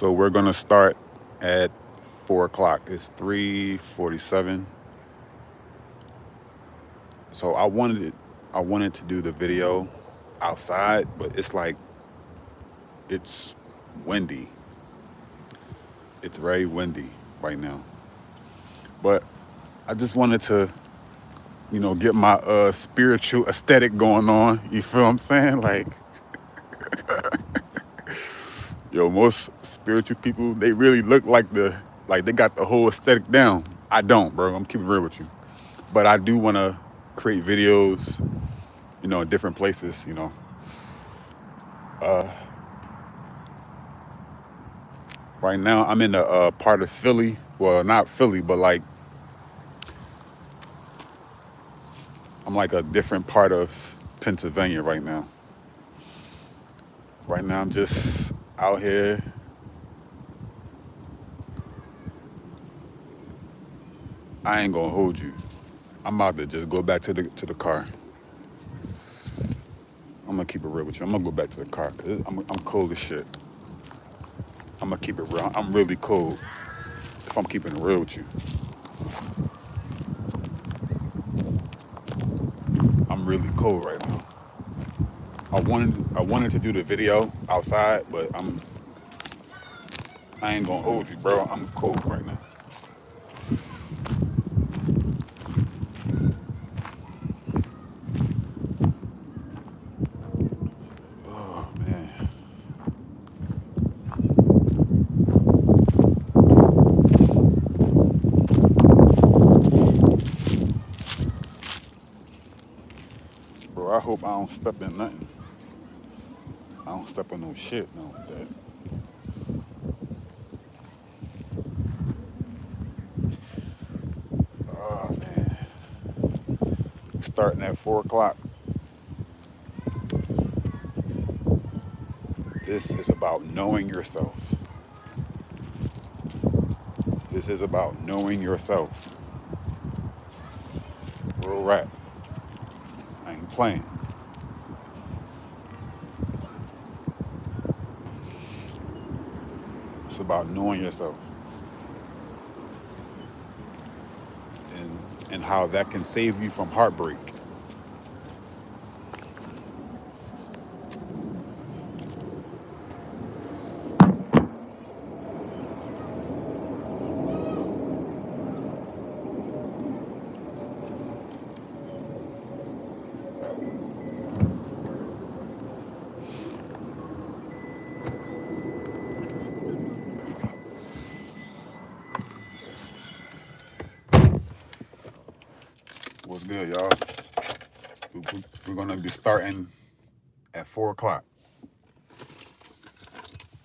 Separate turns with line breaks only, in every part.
So we're gonna start at 4 o'clock. It's 3:47. So I wanted to do the video outside, but it's windy. It's very windy right now. But I just wanted to, get my spiritual aesthetic going on. You feel what I'm saying? Like, yo, most spiritual people, they really look like they got the whole aesthetic down. I don't, bro. I'm keeping it real with you. But I do want to create videos, in different places. Right now, I'm in a part of Philly. Well, not Philly, but like I'm like a different part of Pennsylvania right now. Right now, I'm just out here. I ain't gonna hold you. I'm about to just go back to the car. I'm gonna keep it real with you. I'm gonna go back to the car because I'm cold as shit. I'm gonna keep it real. I'm really cold. If I'm keeping it real with you, I'm really cold right now. I wanted to do the video outside, but I ain't gonna hold you, bro. I'm cold right now. Oh man. Bro, I hope I don't step in nothing. I don't step in no shit, no like that. Oh man. Starting at 4 o'clock. This is about knowing yourself. This is about knowing yourself. Real rap. I ain't playing. It's about knowing yourself and how that can save you from heartbreak. What's good, y'all? We're gonna be starting at 4 o'clock.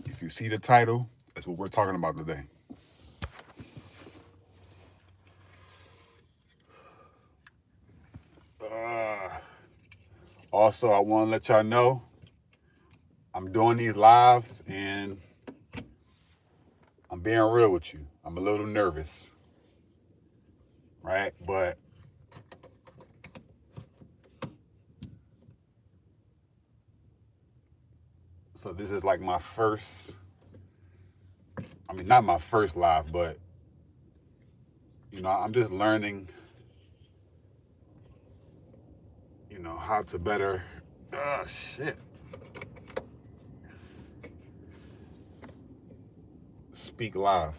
If you see the title, that's what we're talking about today. Also, I want to let y'all know I'm doing these lives and I'm being real with you. I'm a little nervous, right? But so this is like my first, not my first live, but I'm just learning, how to better, shit, speak live.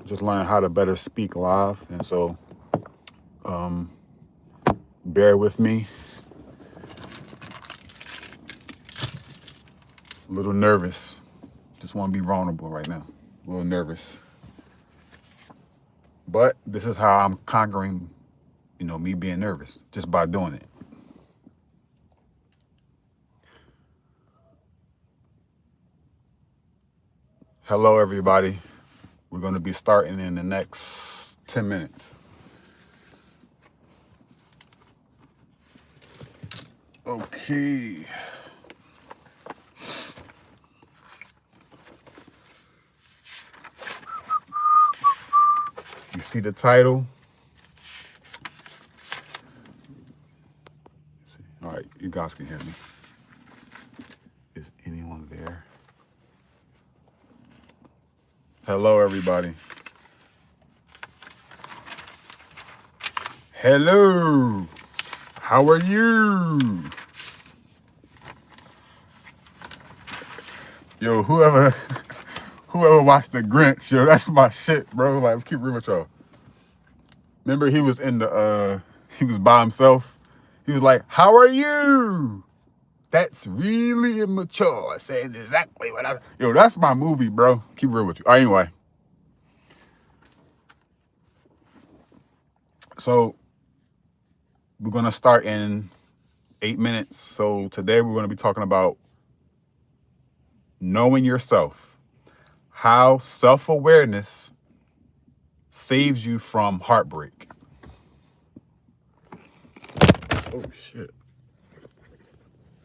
Just learn how to better speak live. And so, bear with me. A little nervous. Just want to be vulnerable right now. A little nervous. But this is how I'm conquering, me being nervous, just by doing it. Hello, everybody. We're going to be starting in the next 10 minutes. Okay. You see the title? guys can hear me. Is anyone there? Hello, everybody. Hello. How are you? Yo, whoever watched the Grinch, yo, that's my shit, bro. Like, keep real with y'all. Remember, he was he was by himself. He was like, "How are you?" That's really immature. Saying exactly what I. Yo, that's my movie, bro. Keep real with you. All right, anyway. So we're gonna start in 8 minutes. So today we're gonna be talking about knowing yourself, how self-awareness saves you from heartbreak. Oh shit.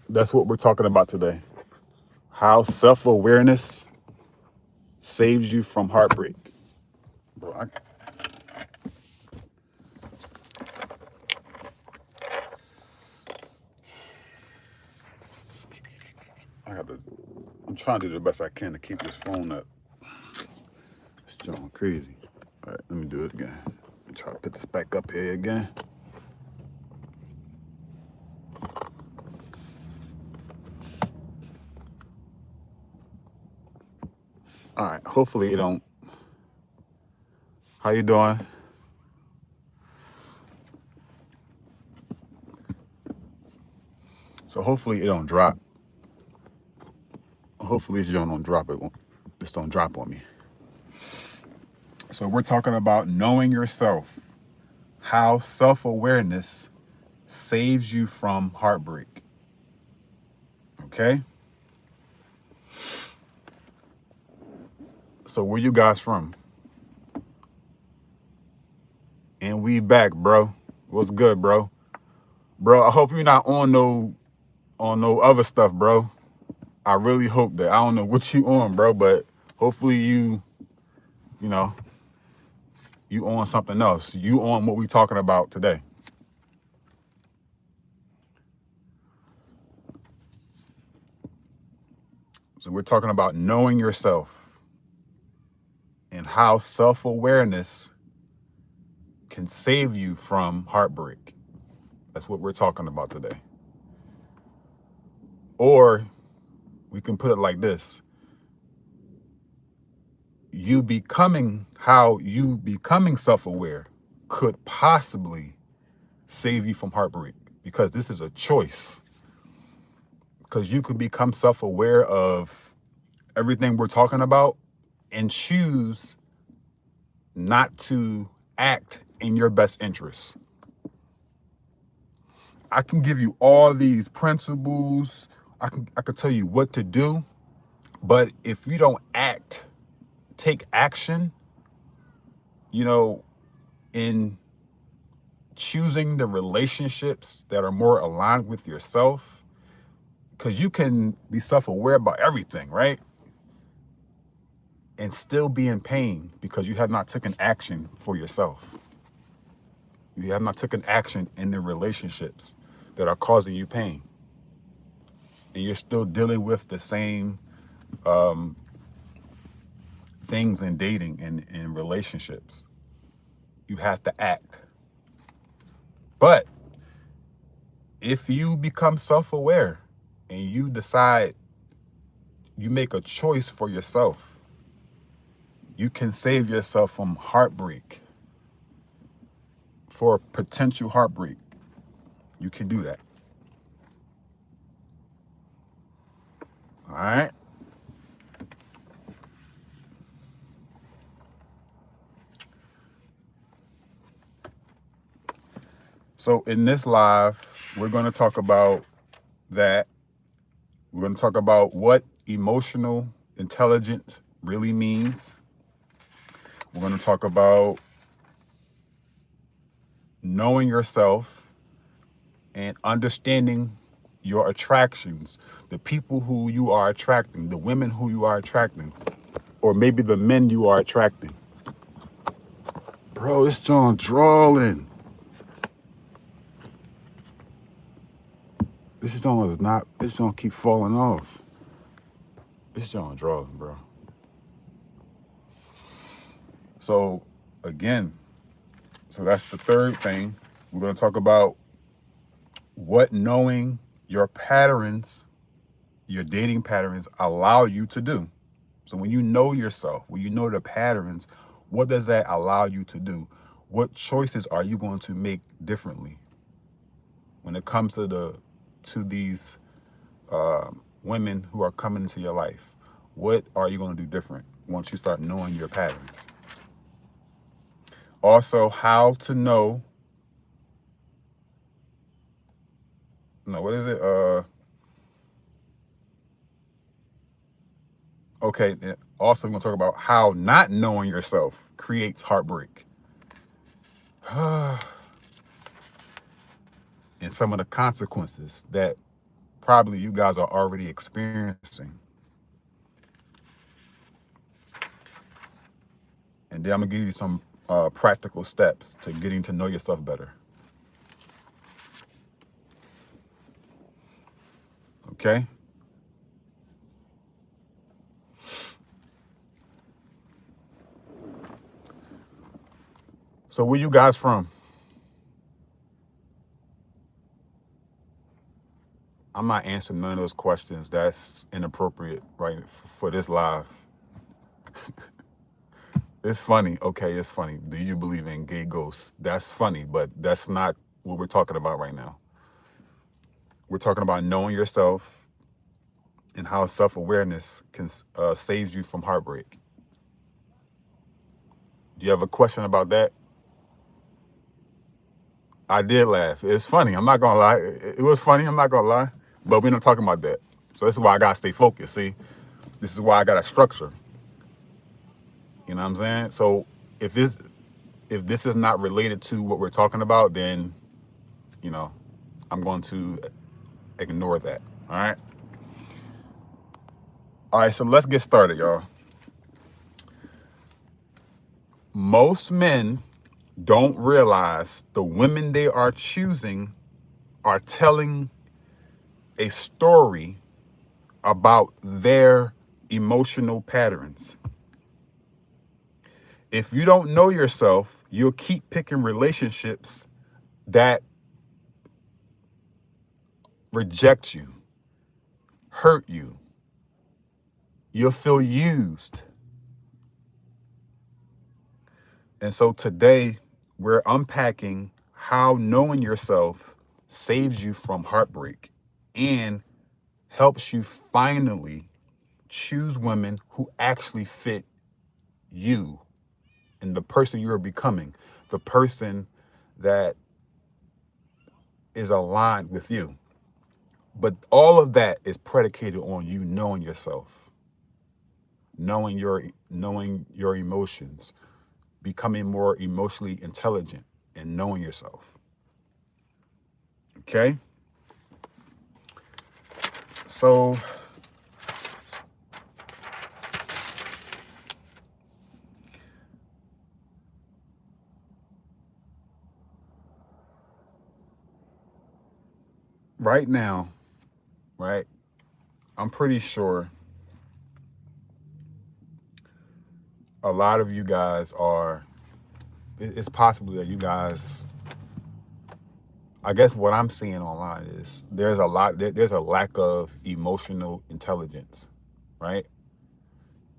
That's what we're talking about today. How self-awareness saves you from heartbreak. Bro, I'm trying to do the best I can to keep this phone up. It's going crazy. All right, let me do it again. Let me try to put this back up here again. All right, hopefully it don't. How you doing? So hopefully it don't drop. Hopefully this don't drop it. Just don't drop on me. So we're talking about knowing yourself, how self-awareness saves you from heartbreak. Okay? So where you guys from? And we back, bro. What's good, bro? Bro, I hope you're not on no other stuff, bro. I really hope that. I don't know what you on, bro, but hopefully you know, you on something else. You on what we talking about today. So we're talking about knowing yourself and how self-awareness can save you from heartbreak. That's what we're talking about today. Or we can put it like this. How you becoming self-aware could possibly save you from heartbreak, because this is a choice. Because you could become self-aware of everything we're talking about and choose not to act in your best interest. I can give you all these principles. I could tell you what to do, but if you don't take action, in choosing the relationships that are more aligned with yourself, because you can be self-aware about everything, right? And still be in pain because you have not taken action for yourself. You have not taken action in the relationships that are causing you pain. And you're still dealing with the same things in dating and in relationships. You have to act. But if you become self-aware and you decide, you make a choice for yourself, you can save yourself from heartbreak, for potential heartbreak. You can do that. All right? So in this live, we're going to talk about that. We're going to talk about what emotional intelligence really means. We're going to talk about knowing yourself and understanding your attractions, the people who you are attracting, the women who you are attracting, or maybe the men you are attracting. Bro, it's John drawing. This joint is not. This joint keep falling off. This joint drawing, bro. So again, so that's the third thing. We're gonna talk about what knowing your patterns, your dating patterns, allow you to do. So when you know yourself, when you know the patterns, what does that allow you to do? What choices are you going to make differently when it comes to these women who are coming into your life? What are you going to do different once you start knowing your patterns? Also, how to know. No, what is it? Okay. Also, we're going to talk about how not knowing yourself creates heartbreak. And some of the consequences that probably you guys are already experiencing. And then I'm going to give you some practical steps to getting to know yourself better. Okay? So where you guys from? I'm not answering none of those questions. That's inappropriate, right, for this live. It's funny. Okay, it's funny. Do you believe in gay ghosts? That's funny, but that's not what we're talking about right now. We're talking about knowing yourself and how self-awareness can save you from heartbreak. Do you have a question about that? I did laugh. It's funny. I'm not gonna lie. It was funny. I'm not gonna lie. But we're not talking about that. So this is why I gotta stay focused. See, this is why I got a structure. You know what I'm saying? So if this is not related to what we're talking about, then I'm going to ignore that. All right. All right. So let's get started, y'all. Most men don't realize the women they are choosing are telling a story about their emotional patterns. If you don't know yourself, you'll keep picking relationships that reject you, hurt you. You'll feel used. And so today we're unpacking how knowing yourself saves you from heartbreak and helps you finally choose women who actually fit you and the person you're becoming, the person that is aligned with you. But all of that is predicated on you knowing yourself, knowing your emotions, becoming more emotionally intelligent, and knowing yourself. Okay? So right now, right, I'm pretty sure a lot of you guys it's possible that you guys, I guess what I'm seeing online is there's a lack of emotional intelligence, right?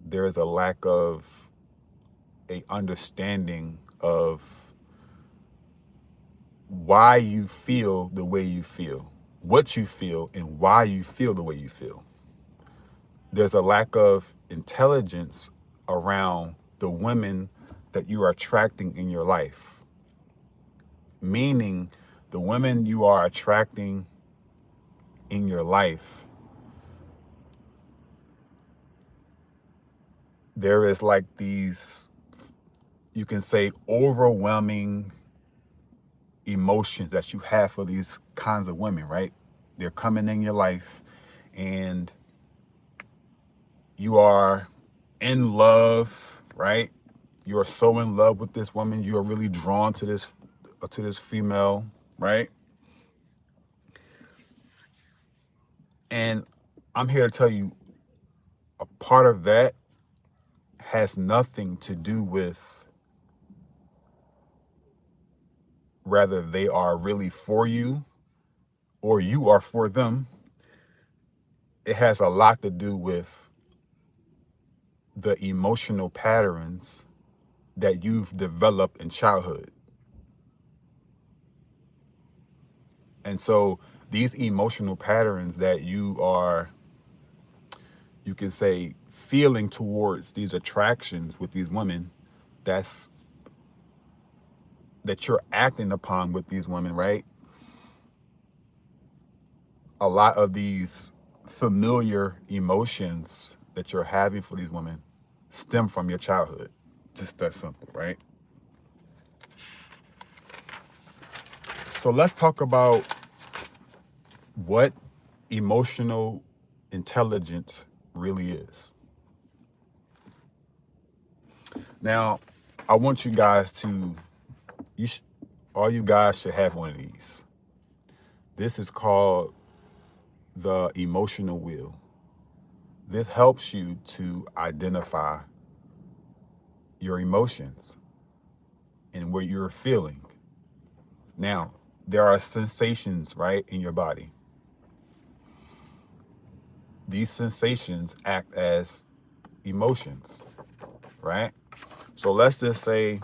There's a lack of a understanding of why you feel the way you feel, what you feel, and why you feel the way you feel. There's a lack of intelligence around the women that you are attracting in your life. Meaning the women you are attracting in your life, there is like these, you can say, overwhelming emotions that you have for these kinds of women, right? They're coming in your life and you are in love, right? You are so in love with this woman. You are really drawn to this female, right? And I'm here to tell you a part of that has nothing to do with whether they are really for you or you are for them. It has a lot to do with the emotional patterns that you've developed in childhood. And so these emotional patterns that you can say, feeling towards these attractions with these women, that's that you're acting upon with these women, right? A lot of these familiar emotions that you're having for these women stem from your childhood. Just that simple, right? So let's talk about what emotional intelligence really is. Now, I want you guys to, all you guys should have one of these. This is called the emotional wheel. This helps you to identify your emotions and what you're feeling. Now, there are sensations, right, in your body. These sensations act as emotions, right? So let's just say,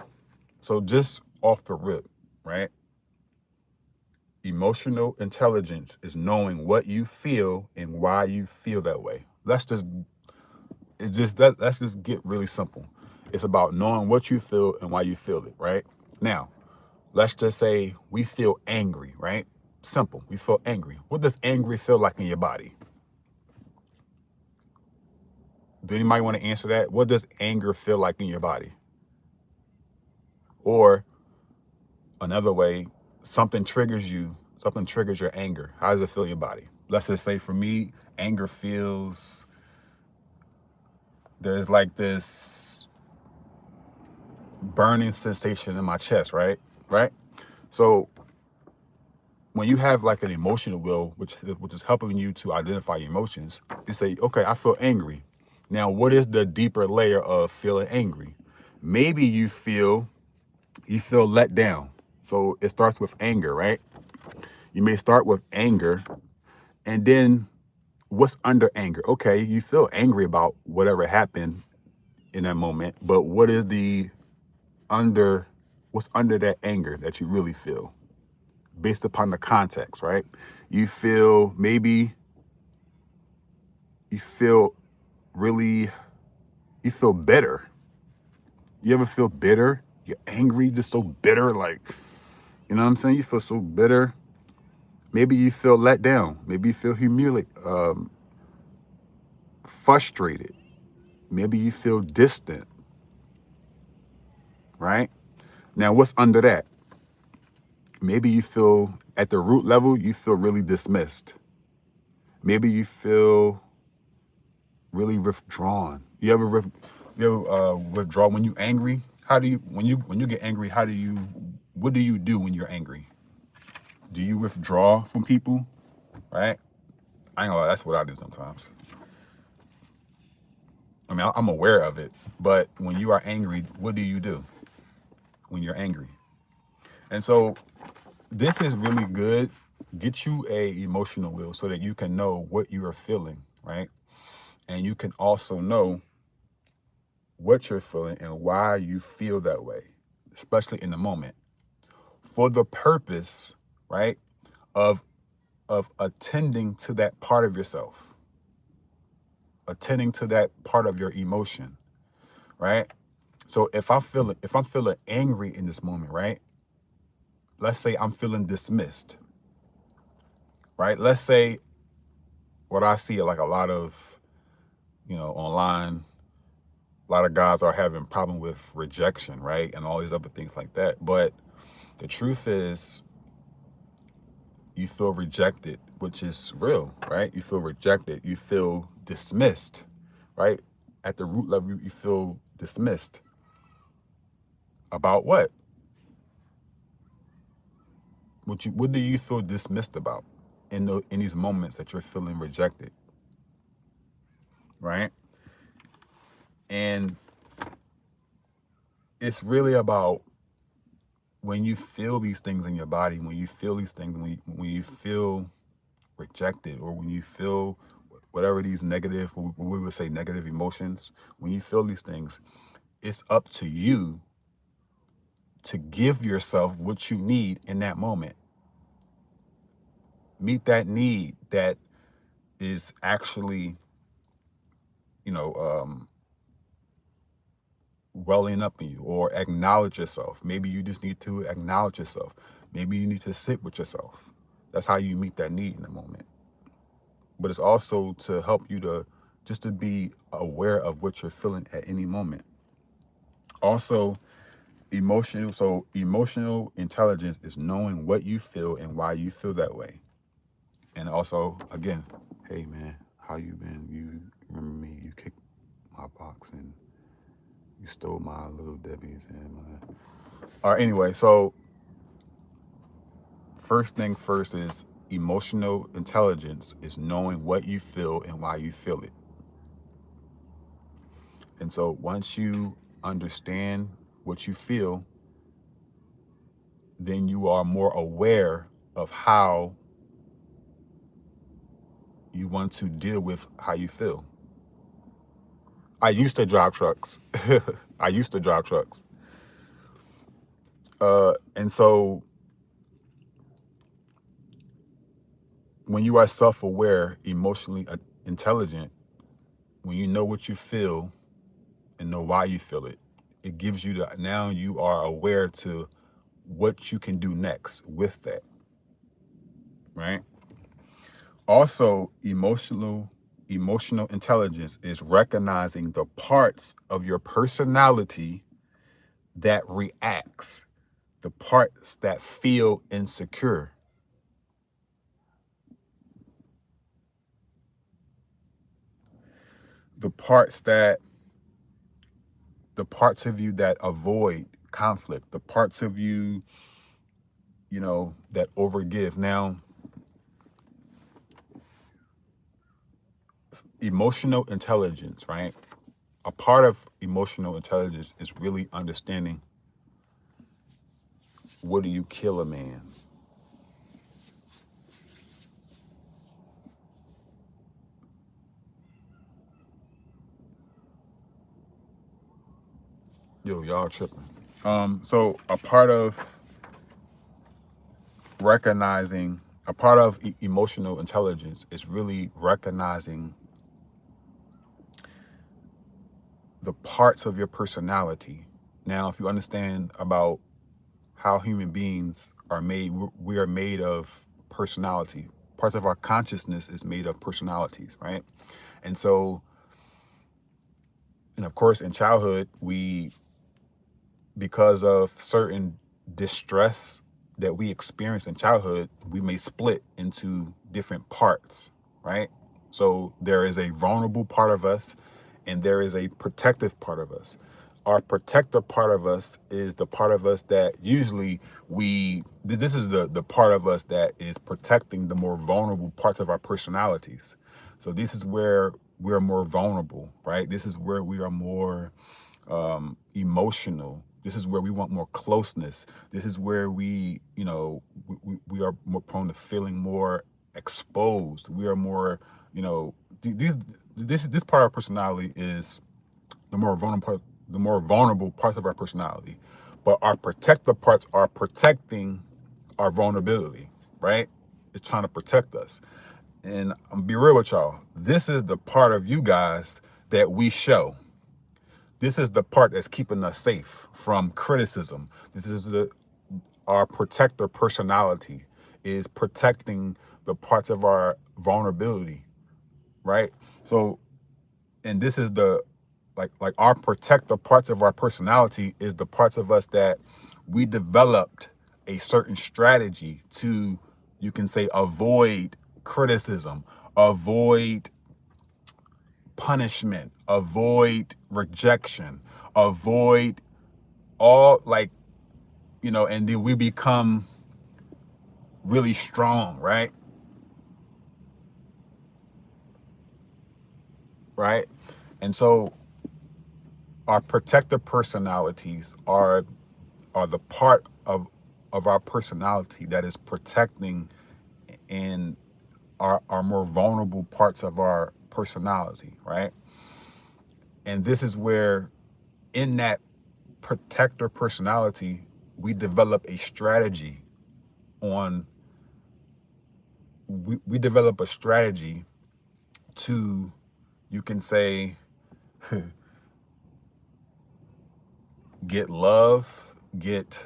so just off the rip, right? Emotional intelligence is knowing what you feel and why you feel that way. Let's just get really simple. It's about knowing what you feel and why you feel it, right? Now, let's just say we feel angry, right? Simple. We feel angry. What does angry feel like in your body? Do anybody want to answer that? What does anger feel like in your body? Or another way, something triggers your anger. How does it feel in your body? Let's just say for me, anger feels, there's like this burning sensation in my chest, right? Right? So when you have like an emotional will, which is helping you to identify your emotions, you say, okay, I feel angry. Now, what is the deeper layer of feeling angry? Maybe you feel let down. So it starts with anger, right? You may start with anger, and then what's under anger? Okay, you feel angry about whatever happened in that moment, but what is under what's under that anger that you really feel based upon the context, right? You feel maybe you feel really you feel bitter. You ever feel bitter? You're angry, just so bitter, like, you know what I'm saying? You feel so bitter. Maybe you feel let down. Maybe you feel humiliated, frustrated. Maybe you feel distant, right? Now, what's under that? Maybe you feel at the root level, you feel really dismissed. Maybe you feel really withdrawn. You ever withdraw when you're angry? How do you when you get angry? What do you do when you're angry? Do you withdraw from people? Right? I ain't gonna lie, that's what I do sometimes. I mean, I'm aware of it, but when you are angry, what do you do when you're angry? And so this is really good. Get you a emotional wheel so that you can know what you are feeling, right? And you can also know what you're feeling and why you feel that way, especially in the moment, for the purpose, right, of attending to that part of yourself, attending to that part of your emotion, right? So if I'm feeling angry in this moment, right? Let's say I'm feeling dismissed, right? Let's say what I see like a lot of, online, a lot of guys are having problem with rejection, right? And all these other things like that. But the truth is you feel rejected, which is real, right? You feel rejected. You feel dismissed, right? At the root level, you feel dismissed. About what? What do you feel dismissed about? in these moments that you're feeling rejected, right? And it's really about when you feel these things in your body, when you feel these things, when you feel rejected, or when you feel whatever these negative, we would say negative emotions, when you feel these things, it's up to you to give yourself what you need in that moment. Meet that need that is actually, you know, welling up in you, or acknowledge yourself. Maybe you just need to acknowledge yourself. Maybe you need to sit with yourself. That's how you meet that need in the moment. But it's also to help you to just to be aware of what you're feeling at any moment. Also, emotional intelligence is knowing what you feel and why you feel that way. And also, again, hey man, how you been? You remember me? You kicked my box and you stole my little Debbie's and my. All right. Anyway, so first thing first is emotional intelligence is knowing what you feel and why you feel it. And so once you understand what you feel, then you are more aware of how you want to deal with how you feel. I used to drive trucks. I used to drive trucks. And so when you are self-aware, emotionally intelligent, when you know what you feel and know why you feel it, it gives you now you are aware to what you can do next with that, right? Also, emotional intelligence is recognizing the parts of your personality that reacts, the parts that feel insecure. The parts that the parts of you that avoid conflict, the parts of you, that overgive. Now, emotional intelligence, right? A part of emotional intelligence is really understanding, what do you kill a man? Yo, y'all tripping. So recognizing a part of emotional intelligence is really recognizing the parts of your personality. Now, if you understand about how human beings are made, we are made of personality. Parts of our consciousness is made of personalities, right? And so, and of course, in childhood, because of certain distress that we experience in childhood, we may split into different parts, right? So there is a vulnerable part of us and there is a protective part of us. Our protective part of us is the part of us that usually this is the part of us that is protecting the more vulnerable parts of our personalities. So this is where we're more vulnerable, right? This is where we are more emotional. This is where we want more closeness. This is where we are more prone to feeling more exposed. We are more, this part of our personality is the more vulnerable parts of our personality. But our protective parts are protecting our vulnerability, right? It's trying to protect us. And I'm gonna be real with y'all. This is the part of you guys that we show. This is the part that's keeping us safe from criticism. This is our protector personality is protecting the parts of our vulnerability, right? So, and this is the like our protector parts of our personality is the parts of us that we developed a certain strategy to, you can say, avoid criticism, avoid punishment, avoid rejection, avoid all and then we become really strong, right? right? And so our protector personalities are the part of our personality that is protecting in our more vulnerable parts of our personality, right? And this is where in that protector personality, we develop a strategy on we develop a strategy to, you can say, get love, get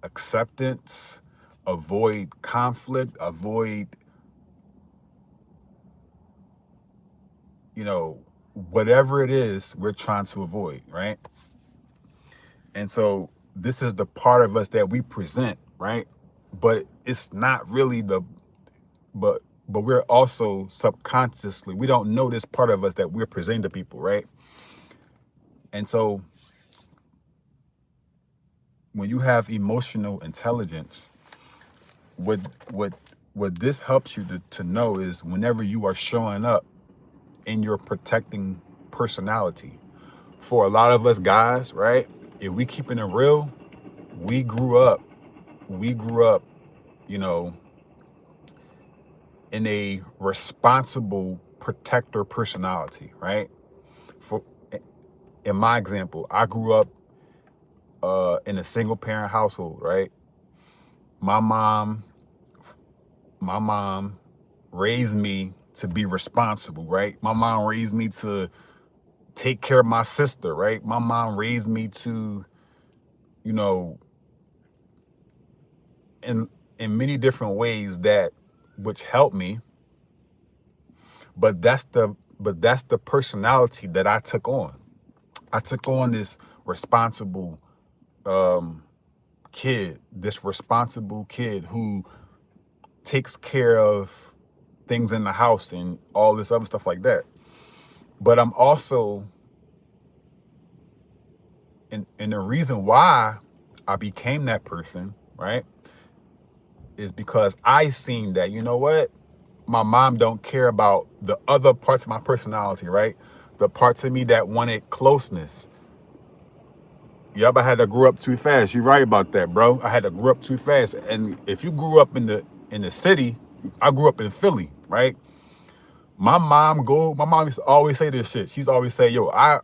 acceptance, avoid conflict, avoid, you know, whatever it is we're trying to avoid, right? And so this is the part of us that we present, right? But it's not really but but we're also subconsciously, we don't know this part of us that we're presenting to people, right? And so when you have emotional intelligence, what what what this helps you to know is whenever you are showing up in your protecting personality. For a lot of us guys, right? If we keeping it real, we grew up, we grew up, you know, in a responsible protector personality, right? For in my example, I grew up in a single parent household, right? My mom, my mom raised me to be responsible, right? My mom raised me to take care of my sister, right? My mom raised me to, you know, in in many different ways that which helped me, but that's the personality that I took on. I took on this responsible um this responsible kid who takes care of things in the house and all this other stuff like that. But I'm also, and the reason why I became that person, right, is because I seen that, you know what? My mom don't care about the other parts of my personality, right? The parts of me that wanted closeness. Yup, I had to grow up too fast. You're right about that, bro. I had to grow up too fast. And if you grew up in the city, I grew up in Philly, right? My mom used to always say this shit. She's always say, yo, I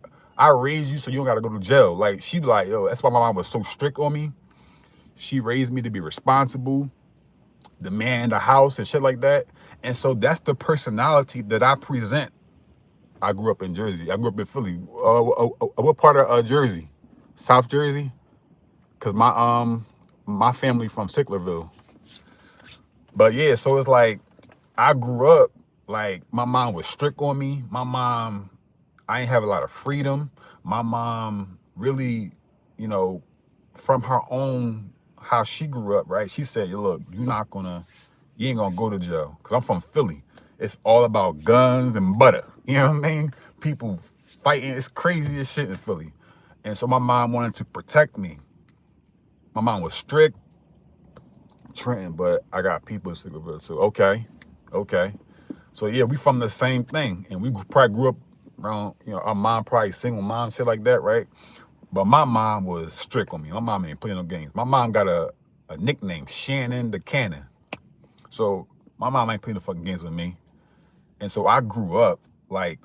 raised you so you don't gotta go to jail. Like she be like, yo, that's why my mom was so strict on me. She raised me to be responsible, the man in the house and shit like that. And so that's the personality that I present. I grew up in Jersey. I grew up in Philly. What part of Jersey? South Jersey? Cause my family from Sicklerville. But yeah, so it's like I grew up like my mom was strict on me. My mom, I ain't have a lot of freedom. My mom really, you know, from her own how she grew up, right? She said, look, you ain't gonna go to jail. Cause I'm from Philly. It's all about guns and butter. You know what I mean? People fighting. It's crazy as shit in Philly. And so my mom wanted to protect me. My mom was strict, Trenton, but I got people in Sicklerville too. Okay. Okay. So yeah, we from the same thing. And we probably grew up around, you know, our mom probably single mom, shit like that, right? But my mom was strict on me. My mom ain't playing no games. My mom got a nickname, Shannon the Cannon. So my mom ain't playing the fucking games with me. And so I grew up like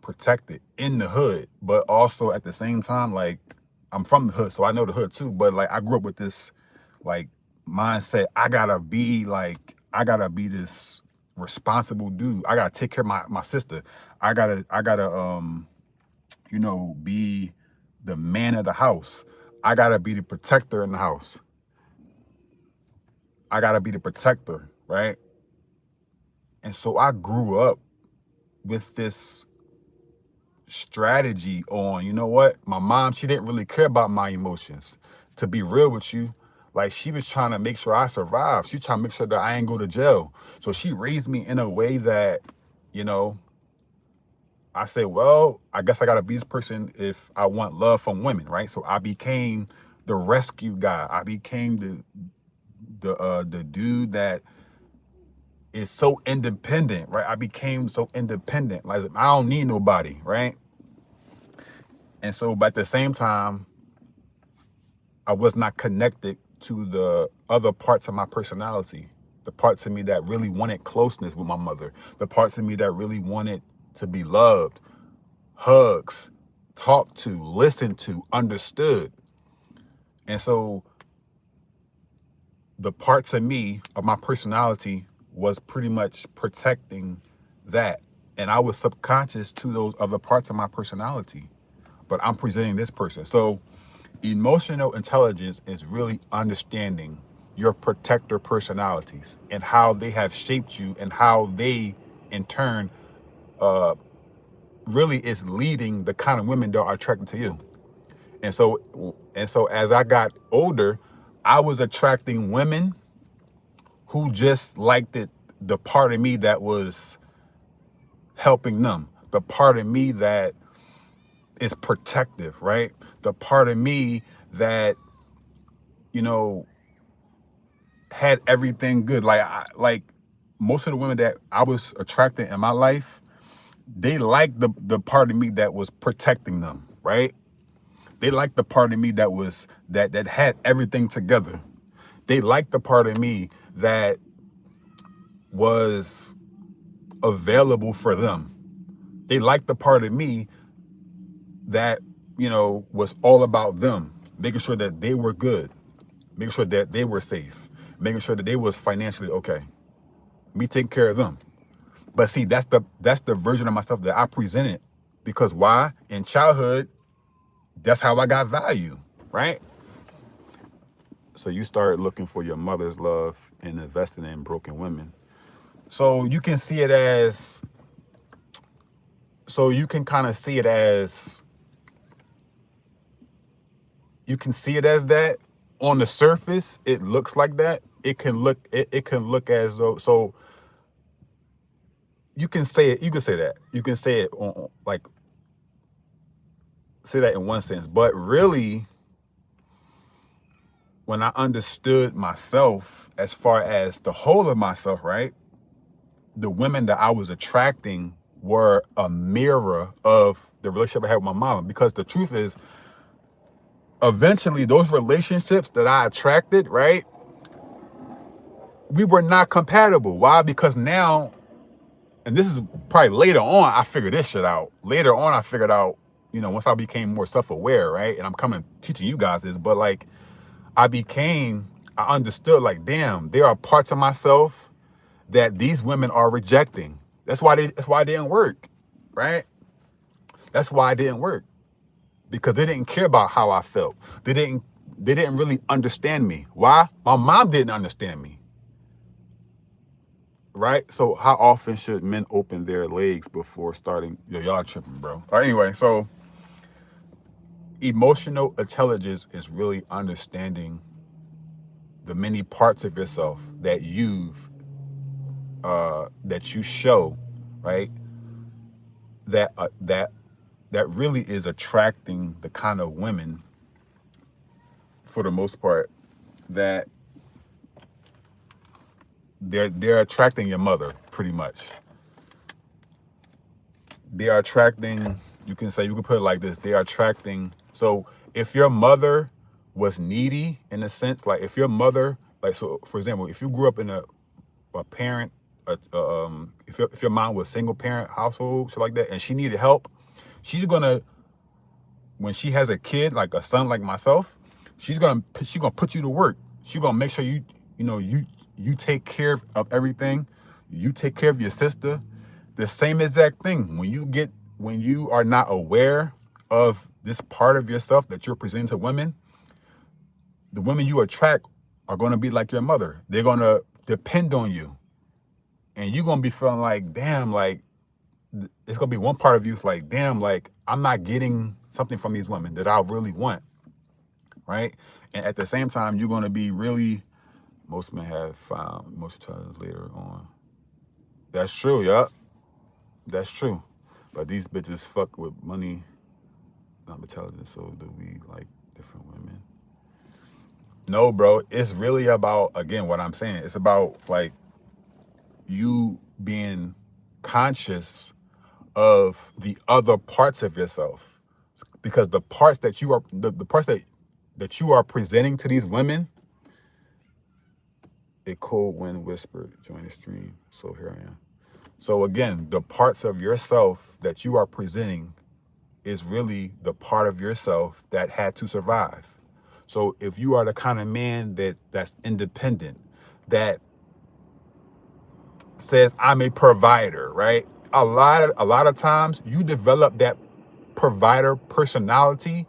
protected in the hood, but also at the same time, like I'm from the hood, so I know the hood too. But like I grew up with this like mindset. I gotta be this responsible dude. I gotta take care of my sister. I gotta you know, be the man of the house. I gotta be the protector in the house. I gotta be the protector, right? And so I grew up with this strategy on, you know what? My mom, she didn't really care about my emotions. To be real with you, like she was trying to make sure I survive. She trying to make sure that I ain't go to jail. So she raised me in a way that, you know, I said, well, I guess I gotta be this person if I want love from women, right? So I became the rescue guy. I became the dude that is so independent, right? I became so independent. Like I don't need nobody, right? And so, but at the same time, I was not connected to the other parts of my personality. The parts of me that really wanted closeness with my mother. The parts of me that really wanted to be loved, hugs, talked to, listened to, understood. And so the parts of me, of my personality, was pretty much protecting that. And I was subconscious to those other parts of my personality. But I'm presenting this person. So emotional intelligence is really understanding your protector personalities and how they have shaped you and how they, in turn, really is leading the kind of women that are attracted to you. And so as I got older, I was attracting women who just liked it, the part of me that was helping them, the part of me that is protective, right? The part of me that, you know, had everything good. Like most of the women that I was attracting in my life, they liked the part of me that was protecting them, right? They liked the part of me that was that had everything together. They liked the part of me that was available for them. They liked the part of me that, was all about them, making sure that they were good, making sure that they were safe, making sure that they was financially okay. Me taking care of them. But see, that's the version of myself that I presented. Because why? In childhood, that's how I got value, right? So you start looking for your mother's love and investing in broken women. So you can see it as, so you can kind of see it as, you can see it as that. On the surface, it looks like that. It can look as though, so you can say it, you can say that. You can say it like, say that in one sense. But really, when I understood myself as far as the whole of myself, right? The women that I was attracting were a mirror of the relationship I had with my mom. Because the truth is, eventually those relationships that I attracted, right? We were not compatible. Why? Because now, and this is probably later on, I figured this shit out. Later on, I figured out, once I became more self-aware, right? And I'm coming teaching you guys this, but like I understood like, damn, there are parts of myself that these women are rejecting. That's why it didn't work, right? That's why it didn't work. Because they didn't care about how I felt. They didn't really understand me. Why? My mom didn't understand me. Right? So how often should men open their legs before starting? Y'all tripping, bro. All right, anyway, so emotional intelligence is really understanding the many parts of yourself that that you show, right? That really is attracting the kind of women, for the most part, that they're attracting your mother, pretty much. They are attracting, you can put it like this, they are attracting. So if your mother was needy, in a sense, like if your mother, like, so for example, if you grew up in a parent, if your mom was single parent household, shit like that, and she needed help, she's gonna, when she has a kid, like a son like myself, she's gonna put you to work. She's gonna make sure you take care of everything. You take care of your sister. The same exact thing. When you are not aware of this part of yourself that you're presenting to women, the women you attract are gonna be like your mother. They're gonna depend on you. And you're gonna be feeling like, damn, like it's gonna be one part of you is like, damn, like I'm not getting something from these women that I really want, right? And at the same time, you're gonna be really, most men have found emotional intelligence later on. That's true, yup. That's true. But these bitches fuck with money, not intelligence. So do we like different women? No, bro. It's really about, again, what I'm saying. It's about like you being conscious of the other parts of yourself, because the parts that you are the parts that you are presenting to these women. A cold wind whispered, join the stream. So here I am. So again, the parts of yourself that you are presenting is really the part of yourself that had to survive. So if you are the kind of man that's independent, that says I'm a provider, right? A lot of times you develop that provider personality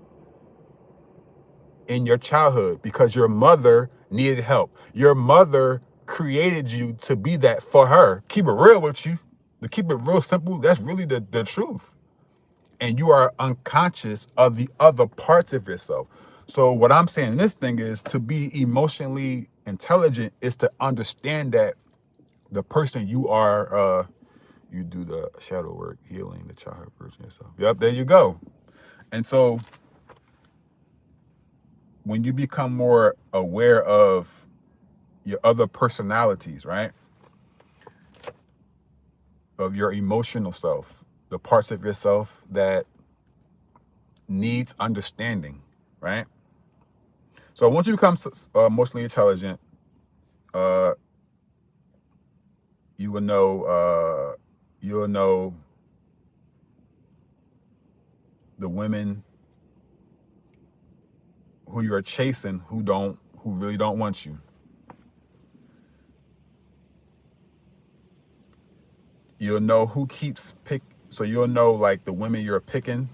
in your childhood because your mother needed help. Your mother created you to be that for her. Keep it real with you. To keep it real simple, that's really the truth. And you are unconscious of the other parts of yourself. So what I'm saying in this thing is, to be emotionally intelligent is to understand that the person you are, you do the shadow work, healing the childhood version of yourself. Yep, there you go. And so when you become more aware of your other personalities, right? Of your emotional self, the parts of yourself that needs understanding, right? So once you become emotionally intelligent, uh, you will know, you'll know the women who you're chasing who really don't want you. You'll know who keeps so you'll know like the women you're picking.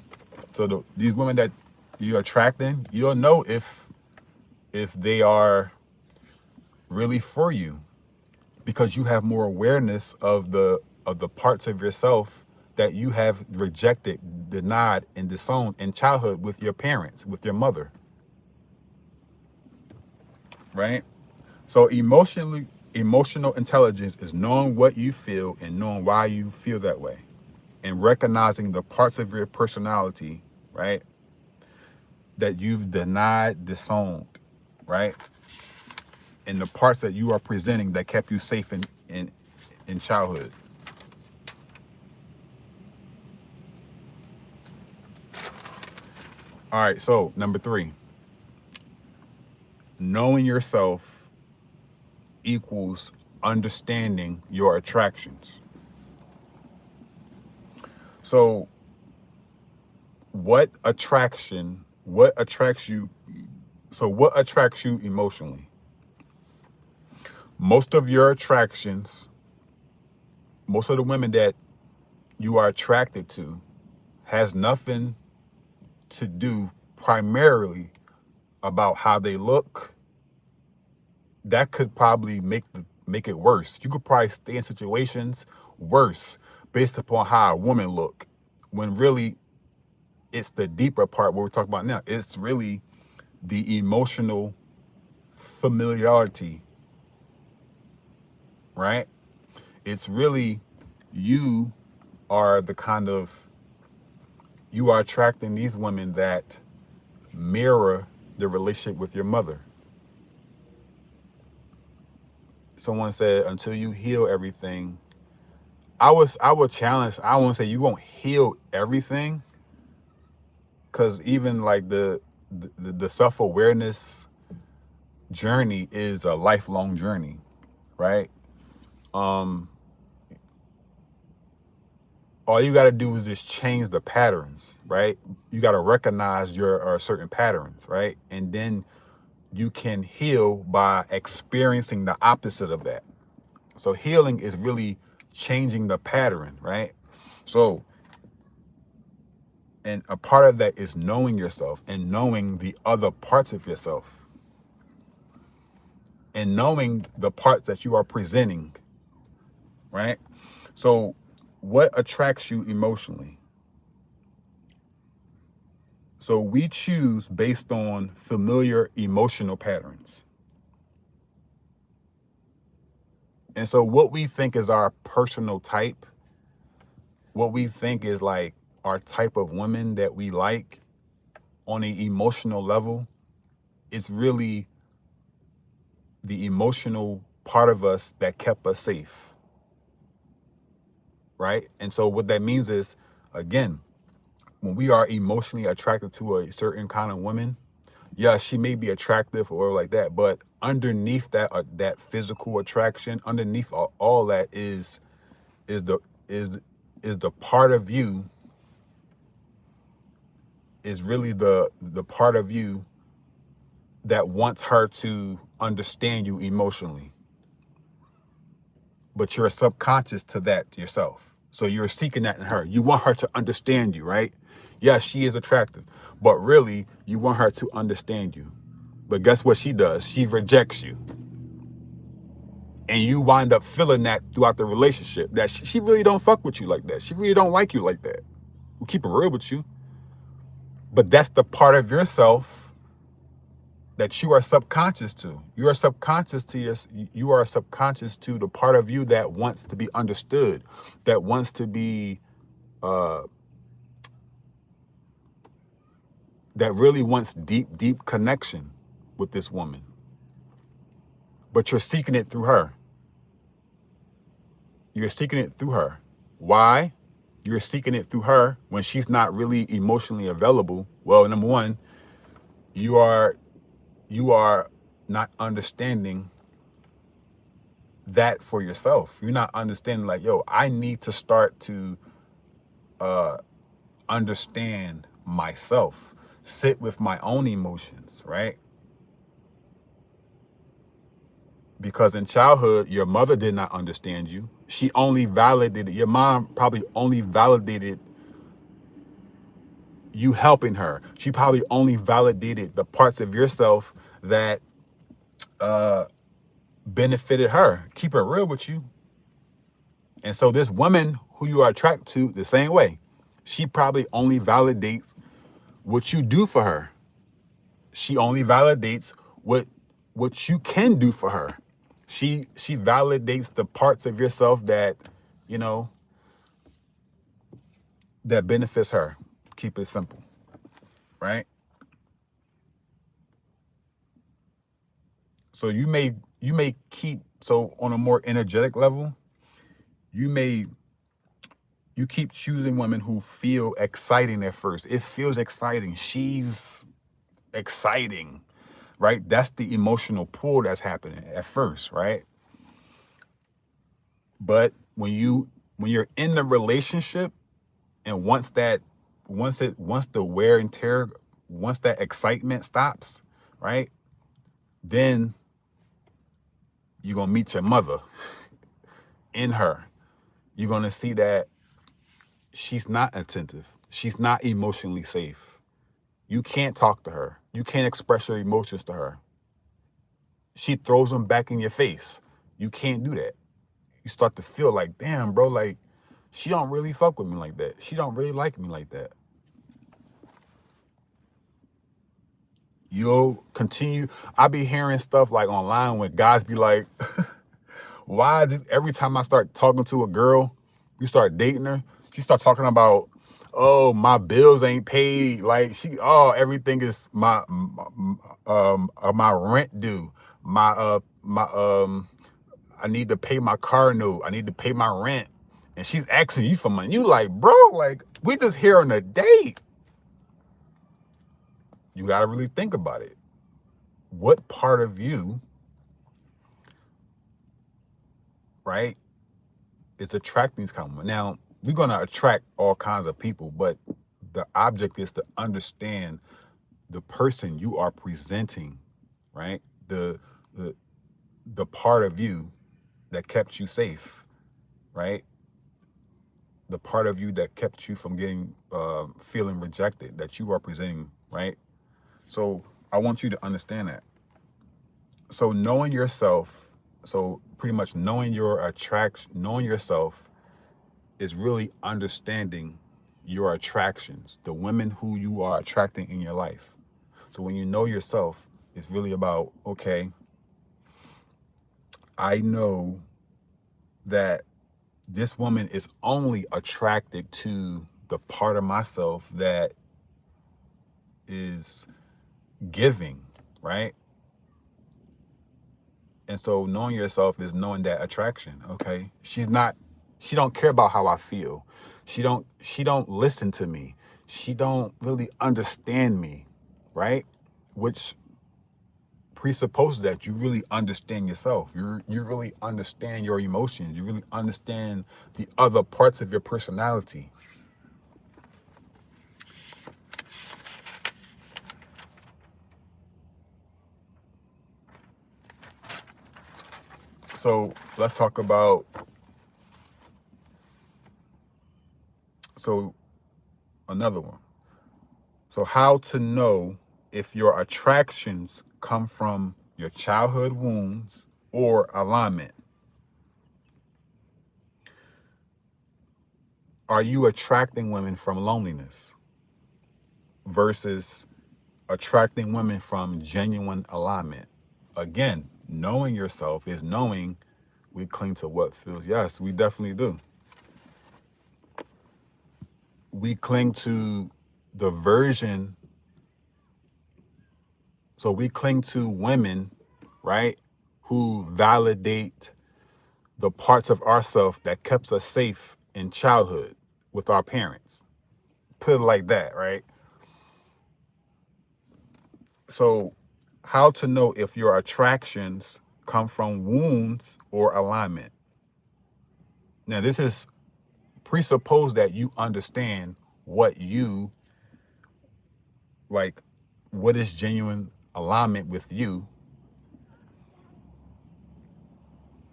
So these women that you're attracting, you'll know if they are really for you, because you have more awareness of the parts of yourself that you have rejected, denied, and disowned in childhood with your parents, with your mother, right? So emotional intelligence is knowing what you feel and knowing why you feel that way, and recognizing the parts of your personality, right, that you've denied, disowned, right, and the parts that you are presenting that kept you safe in childhood. All right, so number 3, knowing yourself equals understanding your attractions. So what attracts you? So what attracts you emotionally? Most of your attractions, most of the women that you are attracted to, has nothing to do primarily about how they look. That could probably make it worse. You could probably stay in situations worse based upon how a woman look, when really it's the deeper part what we're talking about now. It's really the emotional familiarity, right? It's really you are the kind of, you are attracting these women that mirror the relationship with your mother. Someone said, until you heal everything, I would challenge, I won't say you won't heal everything, because even like the self-awareness journey is a lifelong journey, right? All you got to do is just change the patterns, right? You got to recognize your certain patterns, right? And then you can heal by experiencing the opposite of that. So healing is really changing the pattern, right? So, and a part of that is knowing yourself and knowing the other parts of yourself and knowing the parts that you are presenting, right? So what attracts you emotionally? So we choose based on familiar emotional patterns. And so what we think is our personal type, what we think is like our type of woman that we like on an emotional level, it's really the emotional part of us that kept us safe. right? And so what that means is, again, when we are emotionally attracted to a certain kind of woman, yeah, she may be attractive or like that, but underneath that physical attraction, underneath all that is the is is the part of you, is really the part of you that wants her to understand you emotionally, but you're subconscious to that yourself. So you're seeking that in her. You want her to understand you, right? Yes, she is attractive, but really you want her to understand you. But guess what she does? She rejects you. And you wind up feeling that throughout the relationship, that she really don't fuck with you like that. She really don't like you like that. We'll keep it real with you. But that's the part of yourself that you are subconscious to. You are subconscious to you are subconscious to the part of you that wants to be understood, that wants to be uh that really wants deep connection with this woman. But you're seeking it through her. You're seeking it through her. Why? You're seeking it through her when she's not really emotionally available. Well, number one, you are you are not understanding that for yourself. You're not understanding, like, yo, I need to start to uh understand myself, sit with my own emotions, right? Because in childhood, your mother did not understand you. She only validated, your mom probably only validated you helping her. She probably only validated the parts of yourself that uh benefited her. Keep it real with you. And so this woman who you are attracted to, the same way, she probably only validates what you do for her. She only validates what you can do for her. She validates the parts of yourself that, you know, that benefits her. Keep it simple, right? So you may keep, so on a more energetic level, you may you keep choosing women who feel exciting at first. It feels exciting. She's exciting, right? That's the emotional pull that's happening at first, right? But when you're in the relationship, and once the wear and tear, once that excitement stops, right? Then you're gonna meet your mother in her. You're gonna see that she's not attentive. She's not emotionally safe. You can't talk to her. You can't express your emotions to her. She throws them back in your face. You can't do that. You start to feel like, damn, bro, like she don't really fuck with me like that. She don't really like me like that. You'll continue. I be hearing stuff like online when guys be like, why is this, every time I start talking to a girl, you start dating her, she start talking about, oh, my bills ain't paid. Like everything is my rent due. My I need to pay my car note. I need to pay my rent. And she's asking you for money. You like, bro, like we just here on a date. You got to really think about it. What part of you, right, is attracting these kind of women? Now, we're going to attract all kinds of people, but the object is to understand the person you are presenting, right? The the part of you that kept you safe, right? The part of you that kept you from getting feeling rejected, that you are presenting, right? So I want you to understand that. So knowing yourself, so pretty much knowing your attraction, knowing yourself is really understanding your attractions, the women who you are attracting in your life. So when you know yourself, it's really about, okay, I know that this woman is only attracted to the part of myself that is giving, right? And so knowing yourself is knowing that attraction. Okay, she's not She don't care about how I feel. She don't listen to me. She don't really understand me, right? Which presupposes that you really understand yourself. You really understand your emotions. You really understand the other parts of your personality. So let's talk about so another one. So how to know if your attractions come from your childhood wounds or alignment. Are you attracting women from loneliness versus attracting women from genuine alignment? Again, knowing yourself is knowing we cling to what feels. Yes, we definitely do. We cling to the version. So we cling to women, right, who validate the parts of ourselves that kept us safe in childhood with our parents. Put it like that, right? So, how to know if your attractions come from wounds or alignment? Now, this is presuppose that you understand what you like, what is genuine alignment with you.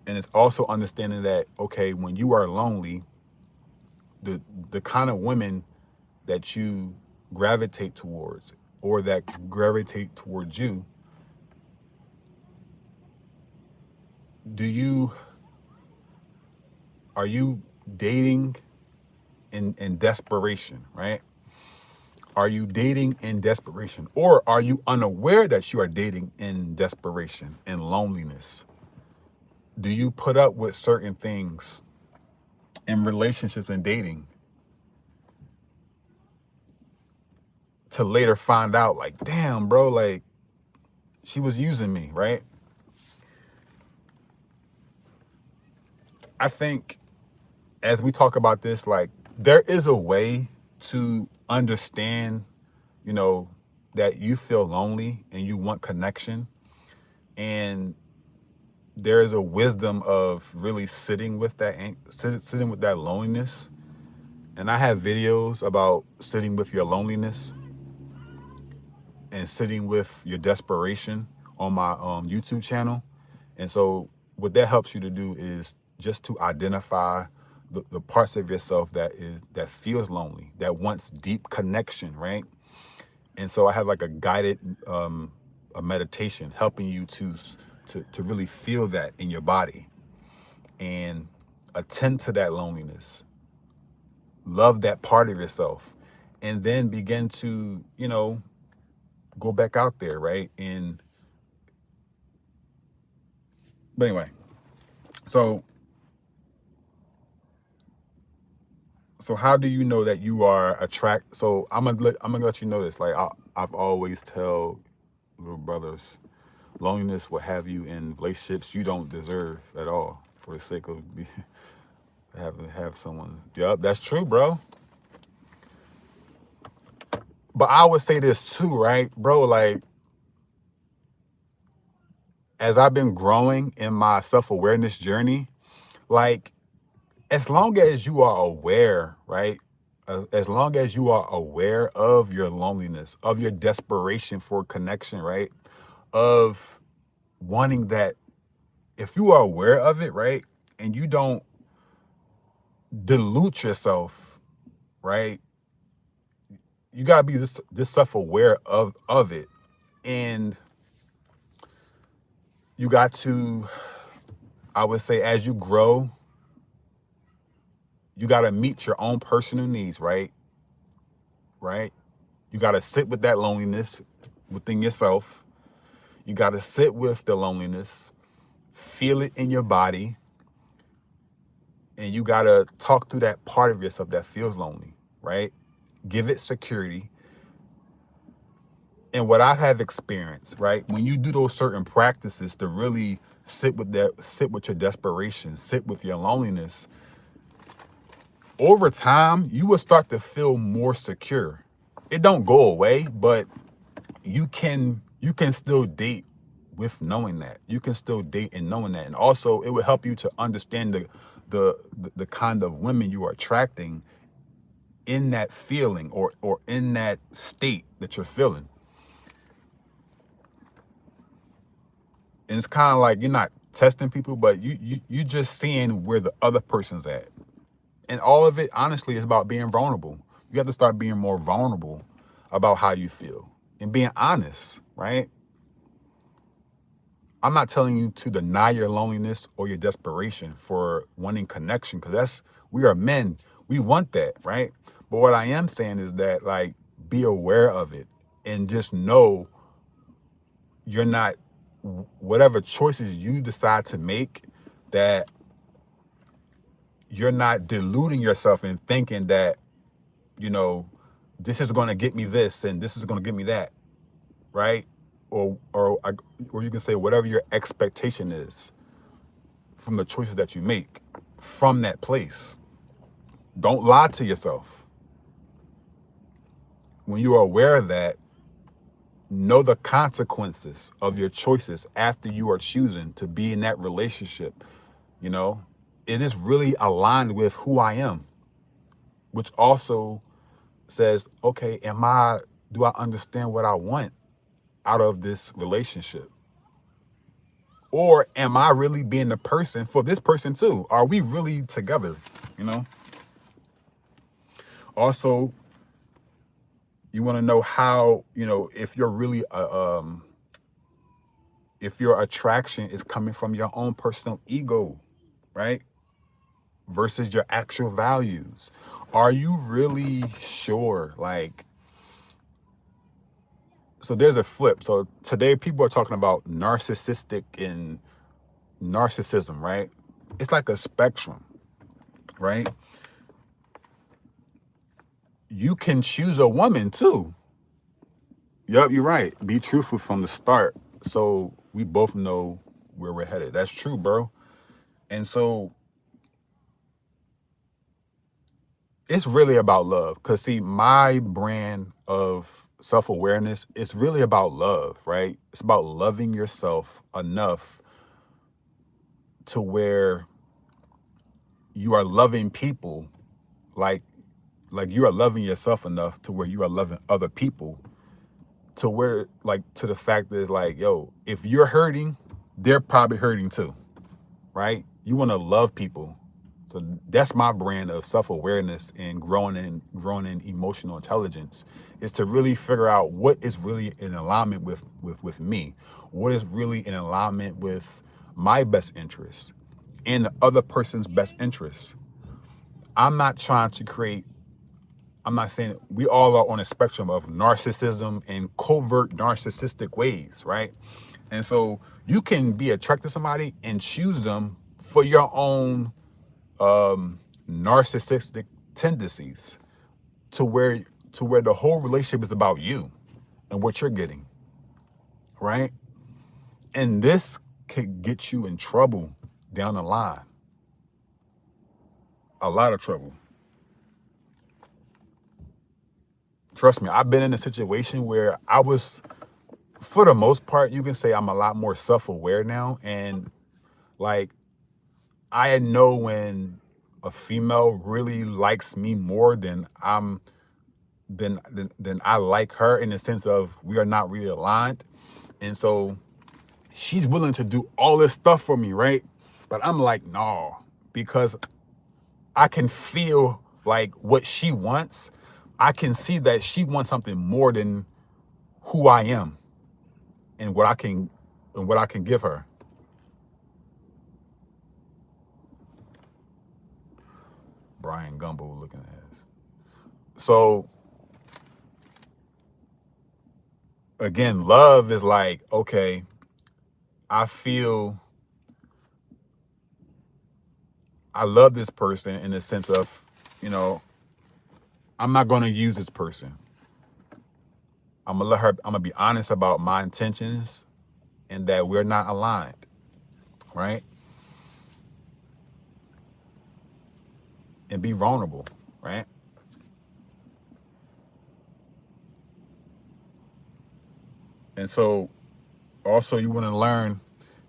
And it's also understanding that, okay, when you are lonely, the the kind of women that you gravitate towards or that gravitate towards you, do you are you dating in desperation, right? Are you dating in desperation? Or are you unaware that you are dating in desperation and loneliness? Do you put up with certain things in relationships and dating to later find out, like, damn, bro, like, she was using me, right? I think as we talk about this, like, there is a way to understand, you know, that you feel lonely and you want connection. And there is a wisdom of really sitting with that, sitting with that loneliness. And I have videos about sitting with your loneliness and sitting with your desperation on my YouTube channel. And so what that helps you to do is just to identify the parts of yourself that feels lonely, that wants deep connection, right? And so I have like a guided a meditation helping you to really feel that in your body and attend to that loneliness, love that part of yourself, and then begin to, go back out there, right? And but anyway, so how do you know that you are so I'm gonna let you know this. Like I've always tell little brothers, loneliness will have you in relationships you don't deserve at all for the sake of having to have someone. Yup, that's true, bro. But I would say this too, right, bro? Like, as I've been growing in my self-awareness journey, like, as long as you are aware, right? As long as you are aware of your loneliness, of your desperation for connection, right? Of wanting that, if you are aware of it, right? And you don't dilute yourself, right? You gotta be this self-aware of it. And you got to, I would say, as you grow, you got to meet your own personal needs, right? Right? You got to sit with that loneliness within yourself. You got to sit with the loneliness, feel it in your body, and you got to talk to that part of yourself that feels lonely, right? Give it security. And what I have experienced, right? When you do those certain practices to really sit with your desperation, sit with your loneliness, over time, you will start to feel more secure. It don't go away, but you can still date with knowing that. You can still date and knowing that. And also it will help you to understand the kind of women you are attracting in that feeling or in that state that you're feeling. And it's kind of like you're not testing people, but you just seeing where the other person's at. And all of it, honestly, is about being vulnerable. You have to start being more vulnerable about how you feel and being honest, right? I'm not telling you to deny your loneliness or your desperation for wanting connection, because we are men. We want that, right? But what I am saying is that, like, be aware of it and just know you're not, whatever choices you decide to make, that you're not deluding yourself in thinking that, you know, this is going to get me this and this is going to get me that, right? Or you can say whatever your expectation is from the choices that you make from that place. Don't lie to yourself. When you are aware of that, know the consequences of your choices after you are choosing to be in that relationship. You know, it is really aligned with who I am, which also says, okay, do I understand what I want out of this relationship? Or am I really being the person for this person too? Are we really together? You know? Also, you want to know how, if you're really, if your attraction is coming from your own personal ego, right? Versus your actual values. Are you really sure? Like, so there's a flip. So today people are talking about narcissistic and narcissism, right? It's like a spectrum, right? You can choose a woman too. Yep, you're right. Be truthful from the start so we both know where we're headed. That's true, bro. And so it's really about love. Because, see, my brand of self-awareness, it's really about love, right? It's about loving yourself enough to where you are loving people like you are loving yourself enough to where you are loving other people, to where, like, to the fact that, like, yo, if you're hurting, they're probably hurting too, right? You want to love people. So that's my brand of self-awareness and growing in emotional intelligence, is to really figure out what is really in alignment with me, what is really in alignment with my best interests and the other person's best interests. I'm not trying to create, I'm not saying, we all are on a spectrum of narcissism and covert narcissistic ways, right? And so you can be attracted to somebody and choose them for your own narcissistic tendencies, to where the whole relationship is about you and what you're getting, right? And this could get you in trouble down the line, a lot of trouble. Trust me, I've been in a situation where I was, for the most part, you can say I'm a lot more self-aware now. And, like, I know when a female really likes me more than I like her, in the sense of we are not really aligned. And so she's willing to do all this stuff for me, right? But I'm like, no, because I can feel like what she wants. I can see that she wants something more than who I am and what I can give her. Brian Gumbo looking at us. So again, love is like, okay, I feel I love this person in the sense of, you know, I'm not going to use this person. I'm going to be honest about my intentions and that we're not aligned, right? and be vulnerable, right? And so also you want to learn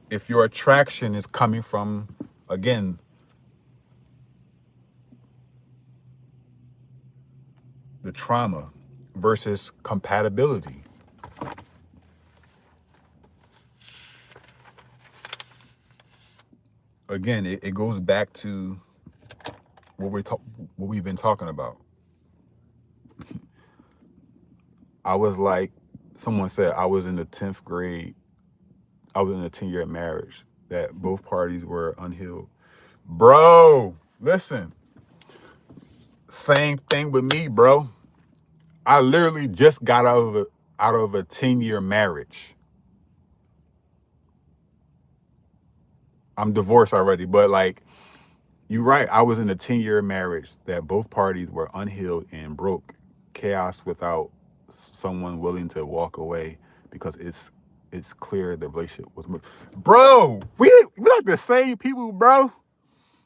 if your attraction is coming from, again, the trauma versus compatibility. Again, it goes back to what we've been talking about. I was like, someone said I was in the 10th grade. I was in a 10-year marriage that both parties were unhealed. Bro, listen, same thing with me, bro. I literally just got out of a 10-year marriage. I'm divorced already, but like, you're right. I was in a 10-year marriage that both parties were unhealed and broke. Chaos without someone willing to walk away because it's clear the relationship was. Bro, we like the same people, bro.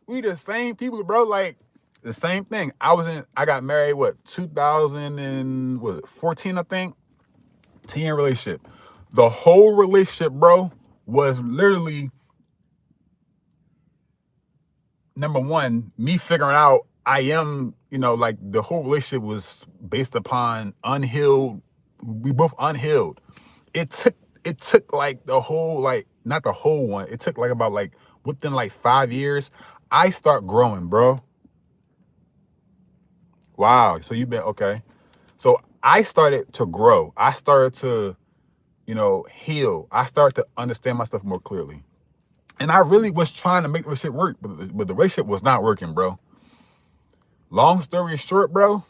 We the same people, bro. Like the same thing. I got married, what, 2014, I think. 10-year relationship. The whole relationship, bro, was literally, number one, me figuring out I am, like the whole relationship was based upon unhealed. We both unhealed. It took it took like the whole, like, not the whole one. It took like about like within like 5 years, I start growing, bro. Wow. So you've been okay. So I started to grow. I started to, heal. I started to understand myself more clearly. And I really was trying to make the relationship work, but the relationship was not working, bro. Long story short, bro,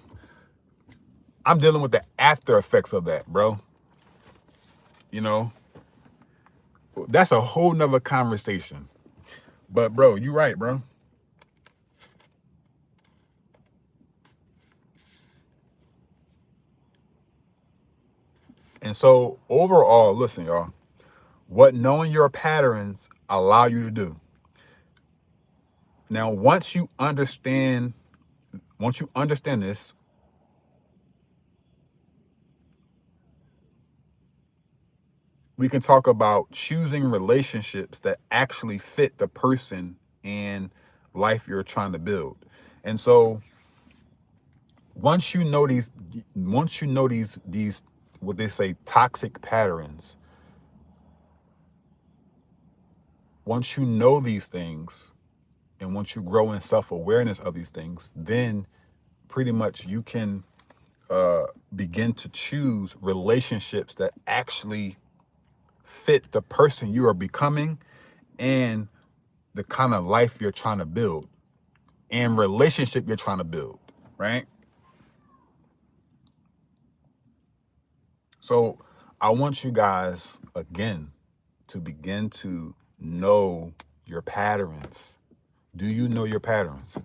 I'm dealing with the after effects of that, bro. You know, that's a whole nother conversation. But bro, you right, bro. And so overall, listen, y'all, what knowing your patterns allow you to do. Now, once you understand this, we can talk about choosing relationships that actually fit the person and life you're trying to build. And so once you know these what they say toxic patterns, once you know these things and once you grow in self-awareness of these things, then pretty much you can begin to choose relationships that actually fit the person you are becoming and the kind of life you're trying to build and relationship you're trying to build, right? So I want you guys, again, to begin to know your patterns. Do you know your patterns?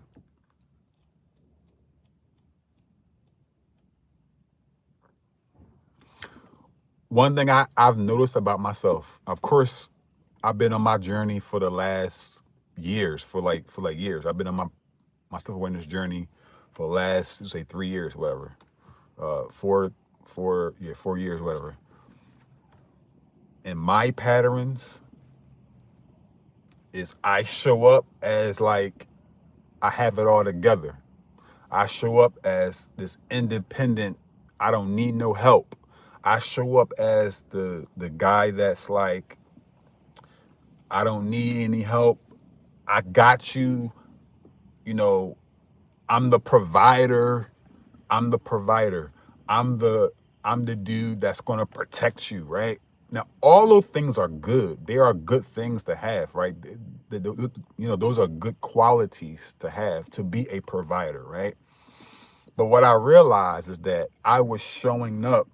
One thing I've noticed about myself, of course, I've been on my journey for the last years, for like years. I've been on my self-awareness journey for the last, say, 3 years, whatever. 4 years, whatever. And my patterns is I show up as like I have it all together. I show up as this independent, I don't need no help. I show up as the guy that's like, I don't need any help. I got you, you know, I'm the provider. I'm the provider. I'm the I'm the dude that's gonna protect you, right? Now, all those things are good. They are good things to have, right? Those are good qualities to have, to be a provider, right? But what I realized is that I was showing up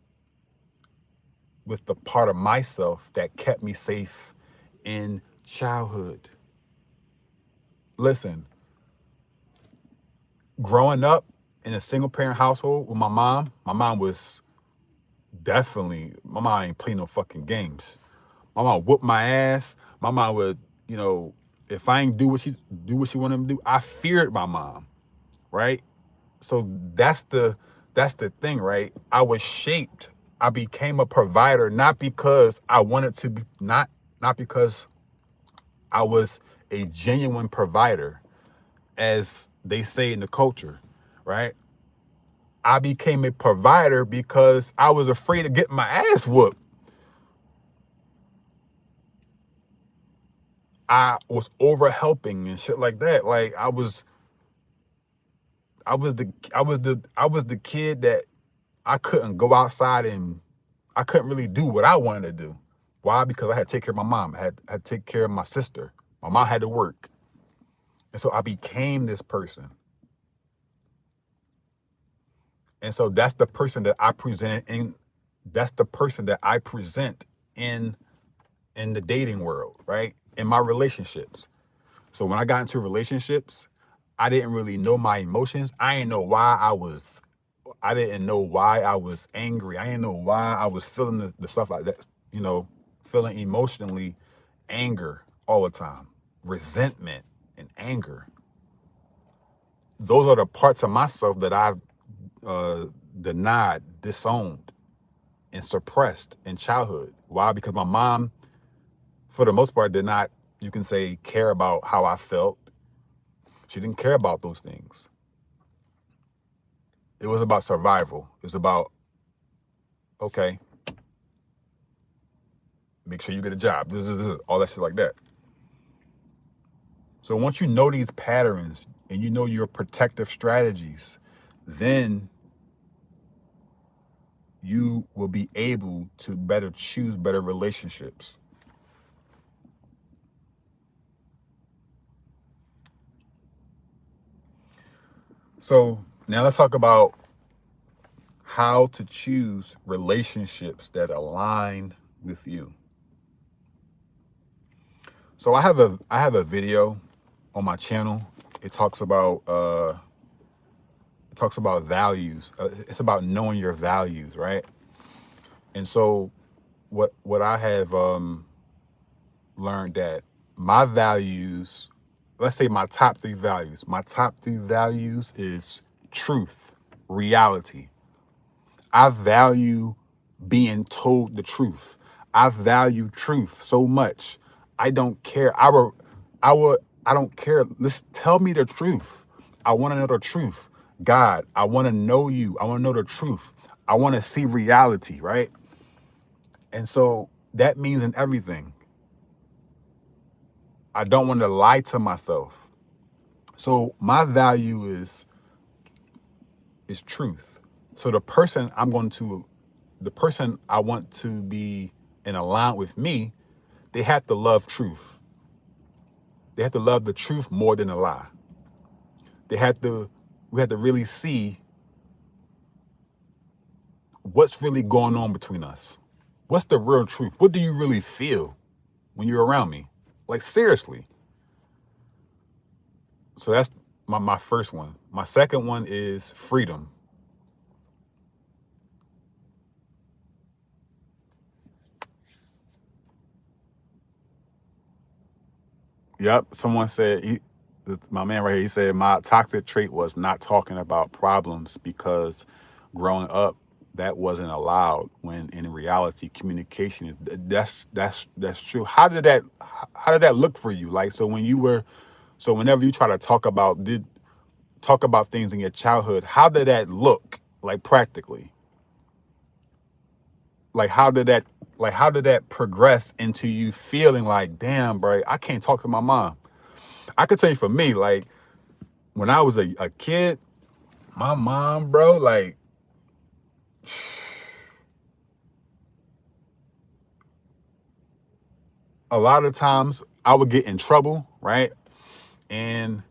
with the part of myself that kept me safe in childhood. Listen, growing up in a single parent household with my mom was definitely, my mom ain't play no fucking games. My mom whooped my ass. My mom would, if I ain't do what she wanted me to do, I feared my mom. right? So that's the thing, right? I was shaped. I became a provider not because I wanted to be, not because I was a genuine provider, as they say in the culture, right? I became a provider because I was afraid of getting my ass whooped. I was over helping and shit like that. Like I was the kid that I couldn't go outside and I couldn't really do what I wanted to do. Why? Because I had to take care of my mom. I had to take care of my sister. My mom had to work. And so I became this person. And so that's the person that I present in that's the person that I present in in the dating world, right? In my relationships. So when I got into relationships, I didn't really know my emotions. I didn't know why I was angry. I didn't know why I was feeling the stuff like that, you know, feeling emotionally anger all the time, resentment and anger. Those are the parts of myself that I've uh, denied, disowned, and suppressed in childhood. Why? Because my mom, for the most part, did not, you can say, care about how I felt. She didn't care about those things. It was about survival. It was about, okay, make sure you get a job, all that shit like that. So once you know these patterns and you know your protective strategies, then you will be able to better choose better relationships. So now let's talk about how to choose relationships that align with you. So I have a video on my channel. It talks about values. It's about knowing your values, right? And so what I have learned that my values, let's say my top three values. My top three values is truth, reality. I value being told the truth. I value truth so much. I don't care. I don't care. Let's tell me the truth. I want to know the truth. God, I want to know you. I want to know the truth. I want to see reality, right? And so that means in everything. I don't want to lie to myself. So my value is truth. So the person I want to be in alignment with me, they have to love truth. They have to love the truth more than a lie. They have to we have to really see what's really going on between us. What's the real truth? What do you really feel when you're around me? Like seriously. So that's my first one. My second one is freedom. Yep. Someone said my man right here, he said my toxic trait was not talking about problems because growing up that wasn't allowed when in reality communication is that's true. How did that look for you? Like so whenever you try to talk about things in your childhood, how did that look like practically? Like how did that progress into you feeling like, damn, bro, I can't talk to my mom? I could tell you for me, like when I was a kid, my mom, bro, like a lot of times I would get in trouble, right? And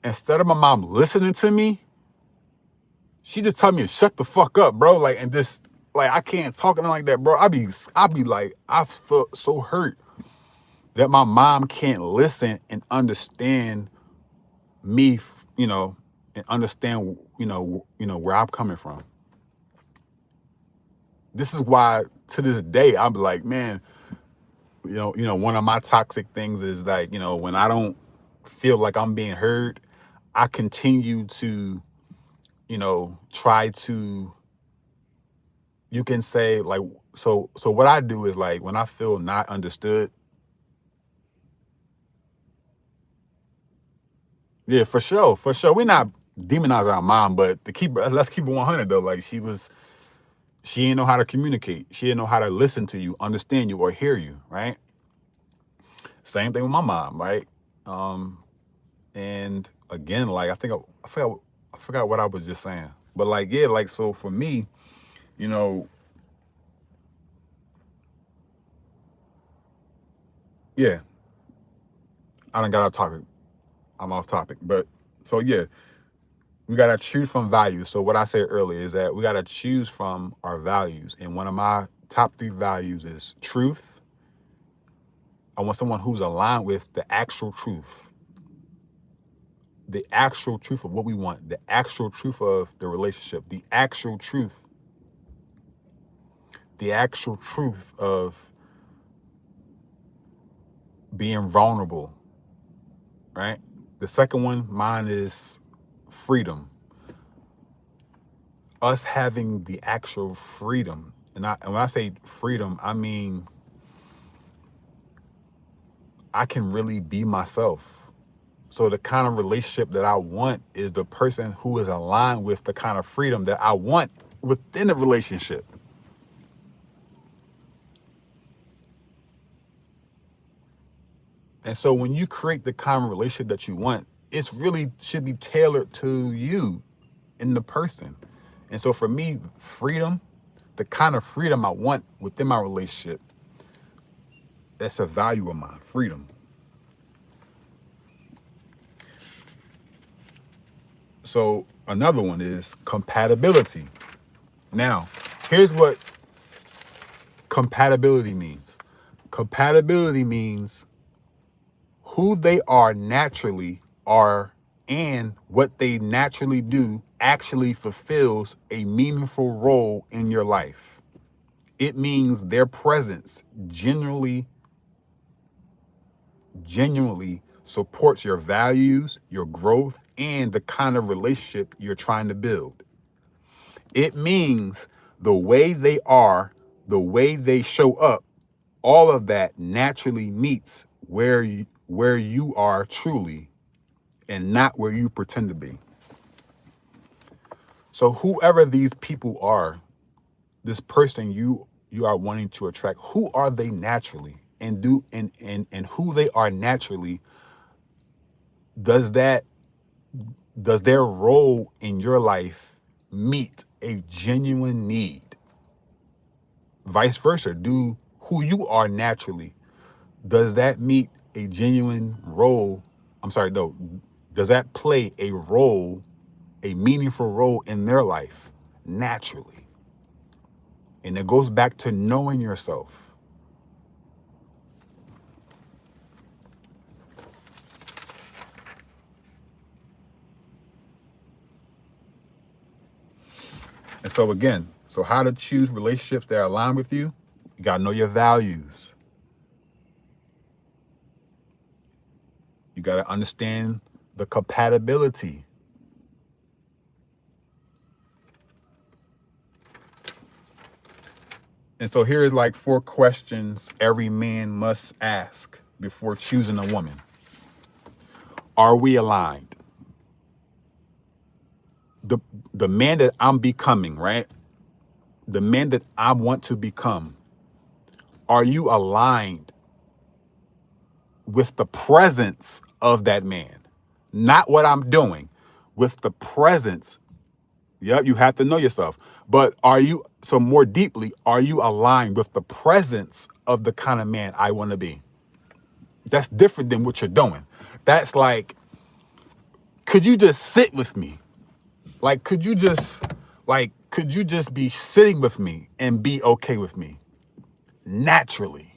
instead of my mom listening to me, she just told me to shut the fuck up, bro. Like, and this, like, I can't talk to them like that, bro. I'd be like, I feel so hurt that my mom can't listen and understand me, you know, and understand, where I'm coming from. This is why to this day I'm like, man, one of my toxic things is like, when I don't feel like I'm being heard, I continue to, try to, you can say like, so what I do is like when I feel not understood, yeah, for sure, for sure. We're not demonizing our mom, but let's keep it 100 though. Like she didn't know how to communicate. She didn't know how to listen to you, understand you, or hear you, right? Same thing with my mom, right? Um, and again, like I forgot what I was just saying, but like yeah, like so for me, you know, yeah, I done got off topic. I'm off topic, but so yeah, we gotta choose from values. So what I said earlier is that we gotta choose from our values, and one of my top 3 values is truth. I want someone who's aligned with the actual truth of what we want, the actual truth of the relationship, the actual truth of being vulnerable, right? The second one, mine is freedom. Us having the actual freedom. And when I say freedom, I mean I can really be myself. So the kind of relationship that I want is the person who is aligned with the kind of freedom that I want within the relationship. And so when you create the kind of relationship that you want, it's really should be tailored to you and the person. And so for me, freedom, the kind of freedom I want within my relationship, that's a value of mine, freedom. So another one is compatibility. Now, here's what compatibility means. Compatibility means who they are naturally are and what they naturally do actually fulfills a meaningful role in your life. It means their presence genuinely supports your values, your growth, and the kind of relationship you're trying to build. It means the way they are, the way they show up, all of that naturally meets where you are truly and not where you pretend to be. So whoever these people are, this person you are wanting to attract, who are they naturally? And who they are naturally, does that does their role in your life meet a genuine need? Vice versa, do who you are naturally, does that meet a genuine role? I'm sorry, no. Does that play a role, a meaningful role in their life naturally? And it goes back to knowing yourself. And so again, so how to choose relationships that align with you? You got to know your values. You got to understand the compatibility. And so here's like 4 questions every man must ask before choosing a woman. Are we aligned? The the man that I'm becoming, right? The man that I want to become, are you aligned with the presence of that man? Not what I'm doing, with the presence. Yep, you have to know yourself. But so more deeply, are you aligned with the presence of the kind of man I want to be? That's different than what you're doing. That's like, could you just sit with me? Like, could you just be sitting with me and be okay with me? Naturally.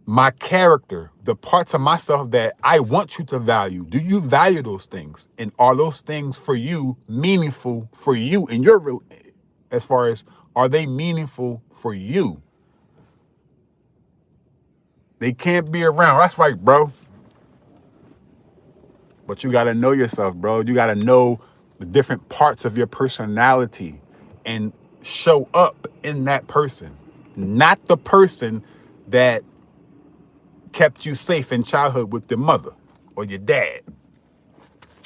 My character, the parts of myself that I want you to value, do you value those things? And are those things for you meaningful for you in as far as, are they meaningful for you? They can't be around. That's right, bro. But you got to know yourself, bro. You got to know the different parts of your personality and show up in that person, not the person that kept you safe in childhood with your mother or your dad.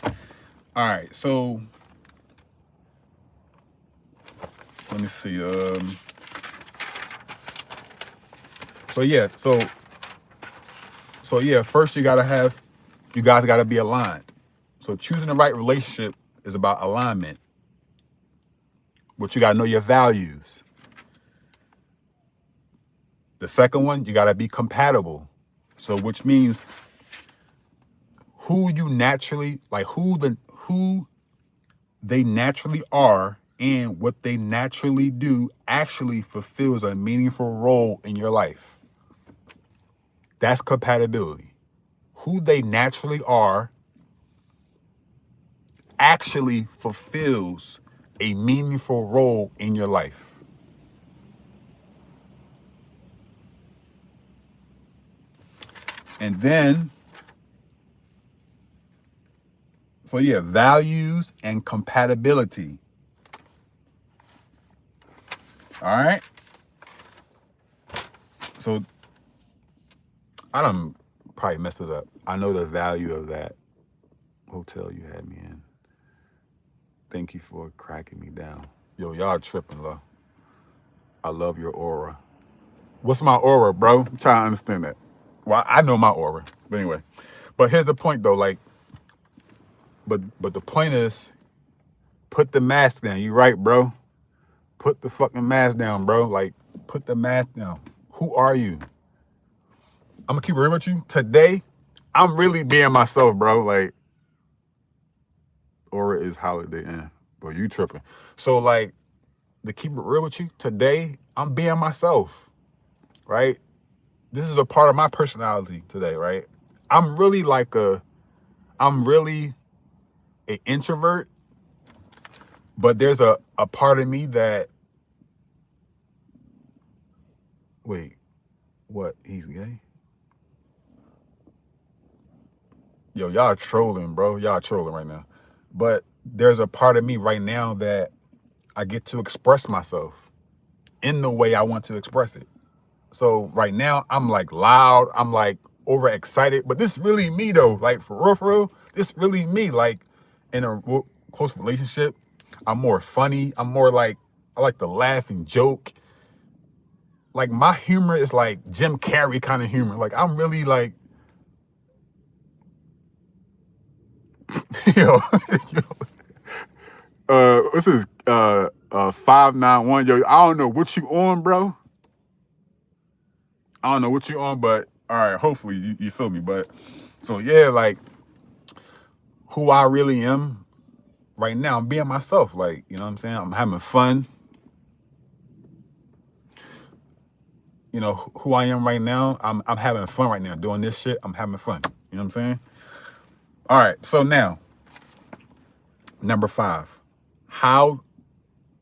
All right, so let me see. So yeah, first you guys gotta be aligned. So choosing the right relationship is about alignment. But you gotta know your values. The second one, you gotta be compatible. So which means who you naturally who they naturally are and what they naturally do actually fulfills a meaningful role in your life. That's compatibility. Who they naturally are actually fulfills a meaningful role in your life. And then, values and compatibility. All right. So I done probably messed it up. I know the value of that hotel you had me in. Thank you for cracking me down. Yo, y'all tripping, love. I love your aura. What's my aura, bro? I'm trying to understand that. Well, I know my aura. But anyway. But here's the point though, but the point is put the mask down. You right, bro? Put the fucking mask down, bro. Put the mask down. Who are you? I'm gonna keep it real with you. Today, I'm really being myself, bro. Aura is Holiday Inn. But you tripping. So to keep it real with you, today, I'm being myself, right? This is a part of my personality today, right? I'm really an introvert, but there's a part of me that, wait, what? He's gay? Yo, y'all trolling, bro. Y'all trolling right now. But there's a part of me right now that I get to express myself in the way I want to express it. So right now, I'm loud. I'm overexcited. But this really me, though. For real, this really me. In a close relationship, I'm more funny. I'm more I like to laugh and joke. My humor is Jim Carrey kind of humor. I'm really yo, this is 591. Yo, I don't know what you on, bro. I don't know what you on, but all right, hopefully you feel me. But so yeah, who I really am right now, I'm being myself. You know what I'm saying? I'm having fun. You know who I am right now. I'm having fun right now doing this shit. I'm having fun. You know what I'm saying? All right. So now, number 5. How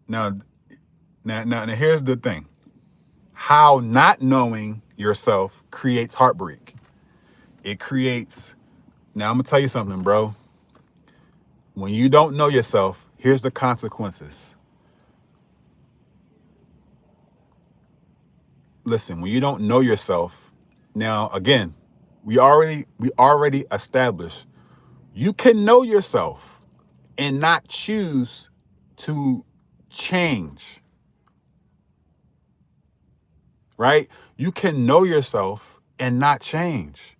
now here's the thing. How not knowing yourself creates heartbreak. It creates. Now I'm gonna tell you something, bro. When you don't know yourself, here's the consequences. Listen, when you don't know yourself, now again, we already established you can know yourself and not choose to change. Right? You can know yourself and not change.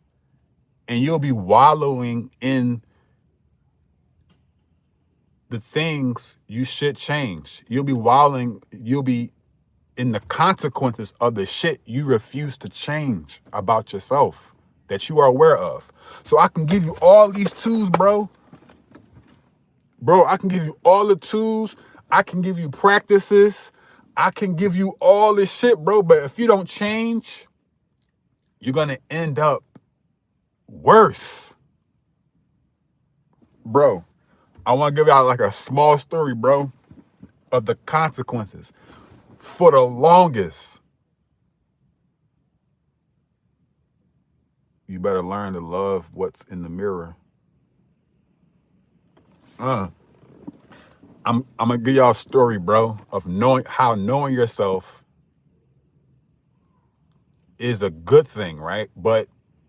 And you'll be wallowing in the things you should change. You'll be in the consequences of the shit you refuse to change about yourself that you are aware of. So I can give you all these tools, bro. Bro, I can give you all the tools. I can give you practices. I can give you all this shit, bro. But if you don't change, you're going to end up worse. Bro, I want to give y'all a small story, bro, of the consequences. For the longest, you better learn to love what's in the mirror. Uh, I'm gonna give y'all a story, bro, of knowing yourself is a good thing, right? But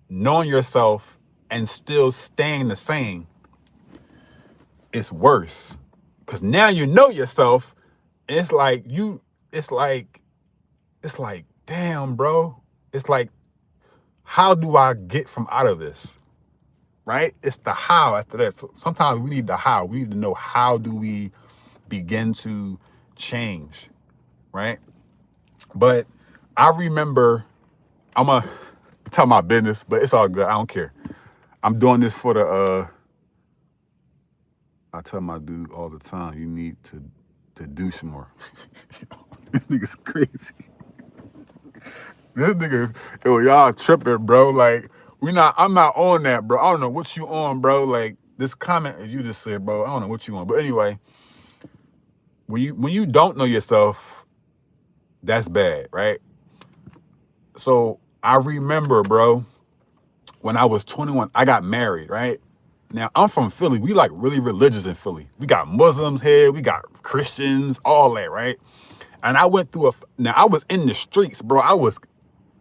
knowing yourself and still staying the same is worse. Cause now you know yourself, and it's like, damn, bro. It's like, how do I get from out of this? Right? It's the how after that. So sometimes we need the how. We need to know how do we begin to change, right? But I remember, I'm gonna tell my business, but it's all good. I don't care. I'm doing this for the I tell my dude all the time, you need to do some more. This nigga's crazy. This nigga, yo, y'all tripping, bro. Like, I'm not on that, bro. I don't know what you on, bro. Like, this comment you just said, bro, I don't know what you on. But anyway, when you don't know yourself, that's bad, right? So I remember, bro, when I was 21, I got married, right? Now, I'm from Philly. We like really religious in Philly. We got Muslims here. We got Christians, all that, right? And I went through now I was in the streets, bro. I was,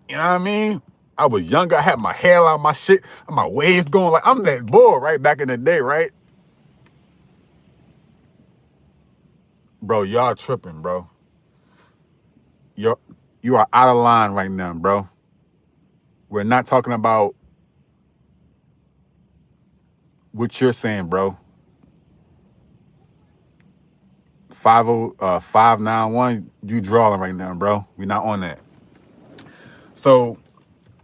you know what I mean? I was younger. I had my hair on my shit, and my waves going. Like, I'm that boy, right? Back in the day, right? Bro, y'all tripping, bro. You are out of line right now, bro. We're not talking about what you're saying, bro. 591, you drawing right now, bro. We're not on that. So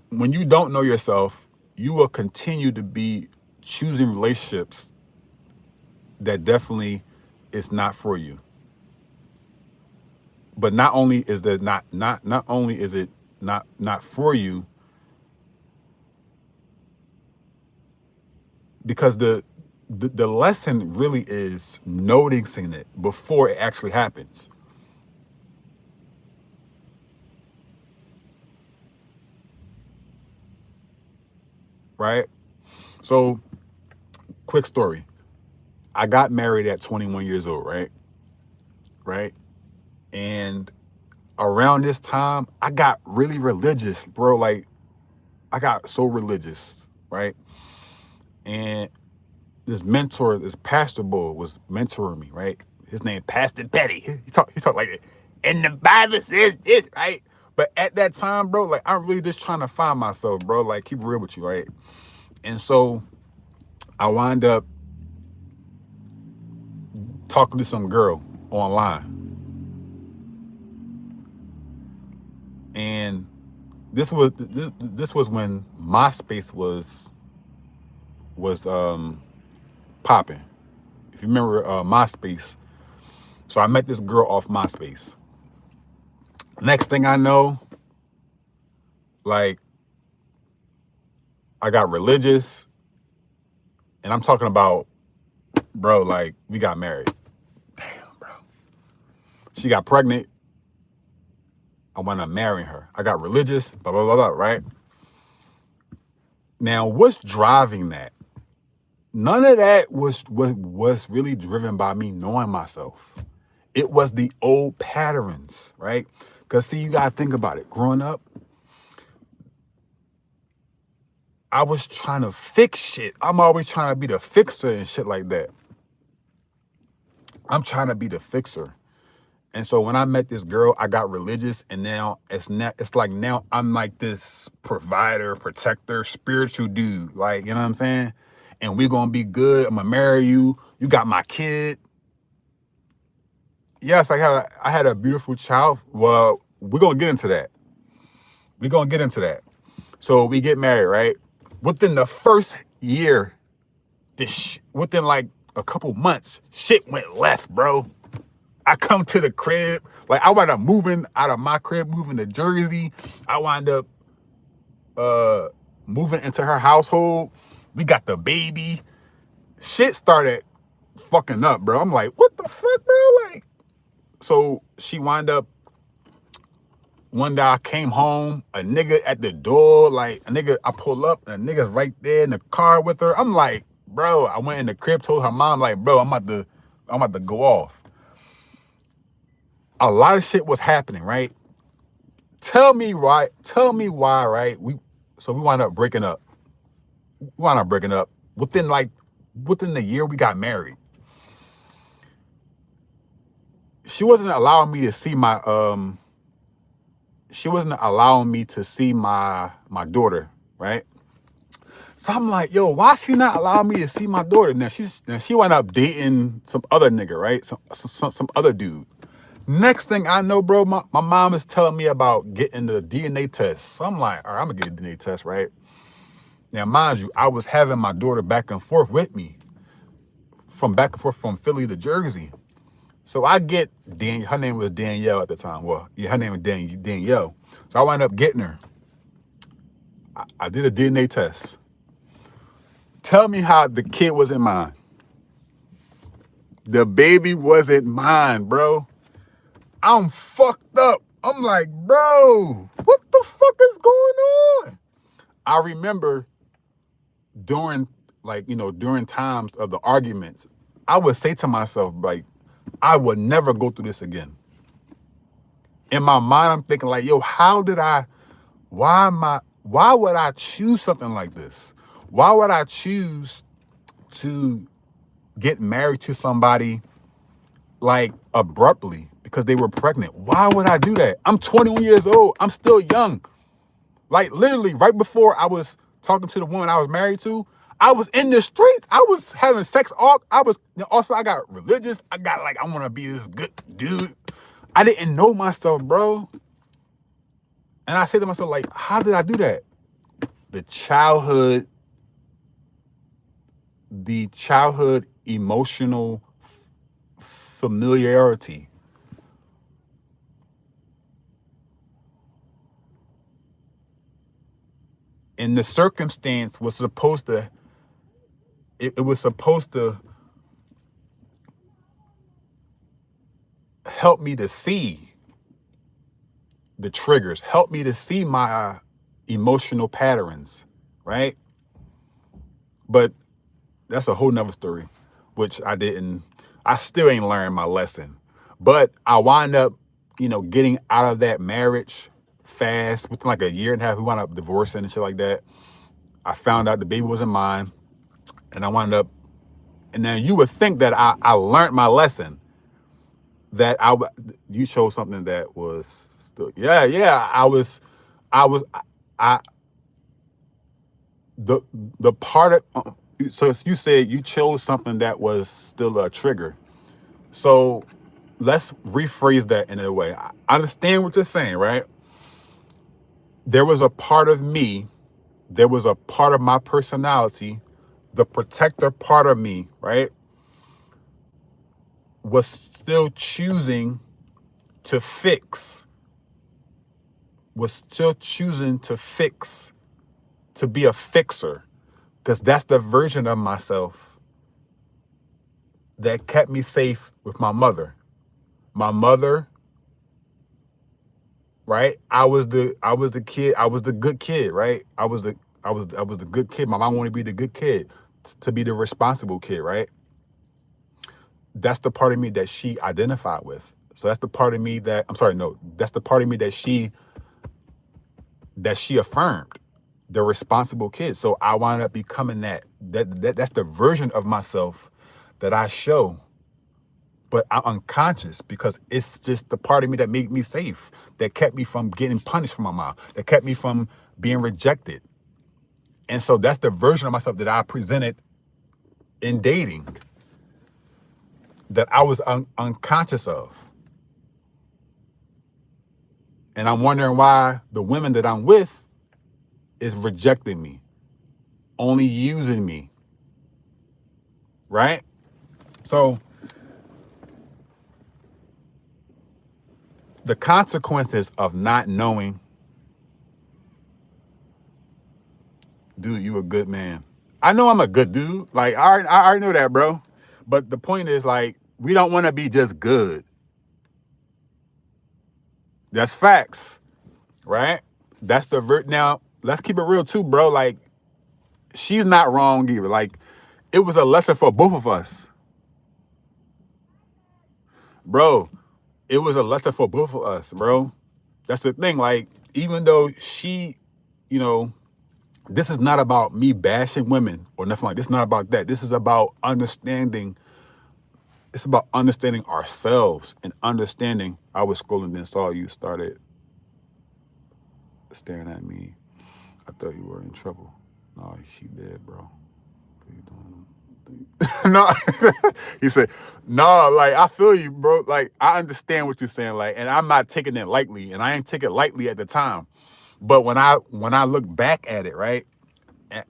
when you don't know yourself, you will continue to be choosing relationships that definitely is not for you. But not only is that not only is it not for you, because the lesson really is noticing it before it actually happens. Right? So, quick story. I got married at 21 years old, right? Right? And around this time, I got really religious, bro. Like, I got so religious, right? And this pastor boy was mentoring me, right? His name Pastor Petty. He talk like that. And the Bible says this, right? But at that time, bro, like, I'm really just trying to find myself, bro. Like, keep it real with you, right? And so I wind up talking to some girl online. And this was when MySpace was popping. If you remember MySpace. So I met this girl off MySpace. Next thing I know, like, I got religious, and I'm talking about, bro, like, we got married. Damn, bro. She got pregnant. I wound up marrying her. I got religious, blah, blah, blah, blah, right? Now, what's driving that? None of that was really driven by me knowing myself. It was the old patterns, right? Because, see, you got to think about it. Growing up, I was trying to fix shit. I'm always trying to be the fixer and shit like that. I'm trying to be the fixer. And so when I met this girl, I got religious, and now it's like now I'm like this provider, protector, spiritual dude. Like, you know what I'm saying? And we're gonna be good. I'm gonna marry you. You got my kid. Yes, I had a beautiful child. Well, we're gonna get into that. We're gonna get into that. So we get married, right? Within the first year, within like a couple months, shit went left, bro. I come to the crib, like, I wound up moving out of my crib, moving to Jersey. I wound up moving into her household. We got the baby. Shit started fucking up, bro. I'm like, what the fuck, bro? Like, so she wound up, one day I came home, a nigga at the door, like, I pull up, and a nigga's right there in the car with her. I'm like, bro, I went in the crib, told her mom, like, bro, I'm about to go off. A lot of shit was happening, right? Tell me why, right? We wound up breaking up. Within the year we got married. She wasn't allowing me to see my daughter, right? So I'm like, yo, why she not allowing me to see my daughter? Now she wound up dating some other nigga, right? Some other dude. Next thing I know, bro, my mom is telling me about getting the DNA test. So I'm like, all right, I'm gonna get a DNA test, right? Now, mind you, I was having my daughter back and forth with me from Philly to Jersey. So I get her name was Danielle at the time. Well, yeah, her name was Danielle. So I wound up getting her. I did a DNA test. Tell me how the kid wasn't mine. The baby wasn't mine, bro. I'm fucked up. I'm like, bro, what the fuck is going on? I remember during times of the arguments, I would say to myself, like, I would never go through this again. In my mind, I'm thinking like, yo, why would I choose something like this? Why would I choose to get married to somebody like abruptly because they were pregnant? Why would I do that? I'm 21 years old. I'm still young. Like literally right before I was talking to the woman I was married to, I was in the streets. I was having sex. I got religious. I want to be this good dude. I didn't know myself, bro. And I said to myself, like, how did I do that? The childhood emotional familiarity. And the circumstance was supposed to, it was supposed to help me to see the triggers, help me to see my emotional patterns, right? But that's a whole nother story, which I still ain't learned my lesson. But I wind up, getting out of that marriage fast. Within like a year and a half, we wound up divorcing and shit like that. I found out the baby wasn't mine. And I wound up, and then you would think that I learned my lesson. That you showed something that was still, I the part of, so you said you chose something that was still a trigger. So let's rephrase that in a way. I understand what you're saying, right? There was a part of me, there was a part of my personality, the protector part of me, right, was still choosing to fix, to be a fixer, because that's the version of myself that kept me safe with my mother. My mother, right? I was the kid. I was the good kid, right? I was the good kid. My mom wanted to be the good kid, to be the responsible kid, right? That's the part of me that she identified with. So that's the part of me that, that's the part of me that she affirmed, the responsible kid. So I wound up becoming that's the version of myself that I show, but I'm unconscious because it's just the part of me that made me safe, that kept me from getting punished from my mom, that kept me from being rejected. And so that's the version of myself that I presented in dating, that I was unconscious of. And I'm wondering why the women that I'm with is rejecting me, only using me, right? So the consequences of not knowing, dude, you a good man. I know I'm a good dude. Like, I already know that, bro. But the point is, like, we don't want to be just good. That's facts, right? That's the now, let's keep it real too, bro. Like, she's not wrong either. Like, It was a lesson for both of us, bro. It was a lesson for both of us, bro. That's the thing. Like, even though she, you know, this is not about me bashing women or nothing like this. It's not about that. This is about understanding. It's about understanding ourselves and understanding. I was scrolling and saw you started staring at me. I thought you were in trouble. No, she did, bro. What are you doing? No, he said, no, like, I feel you, bro. Like, I understand what you're saying, like, and I'm not taking it lightly, and I ain't take it lightly at the time. But when I look back at it, right,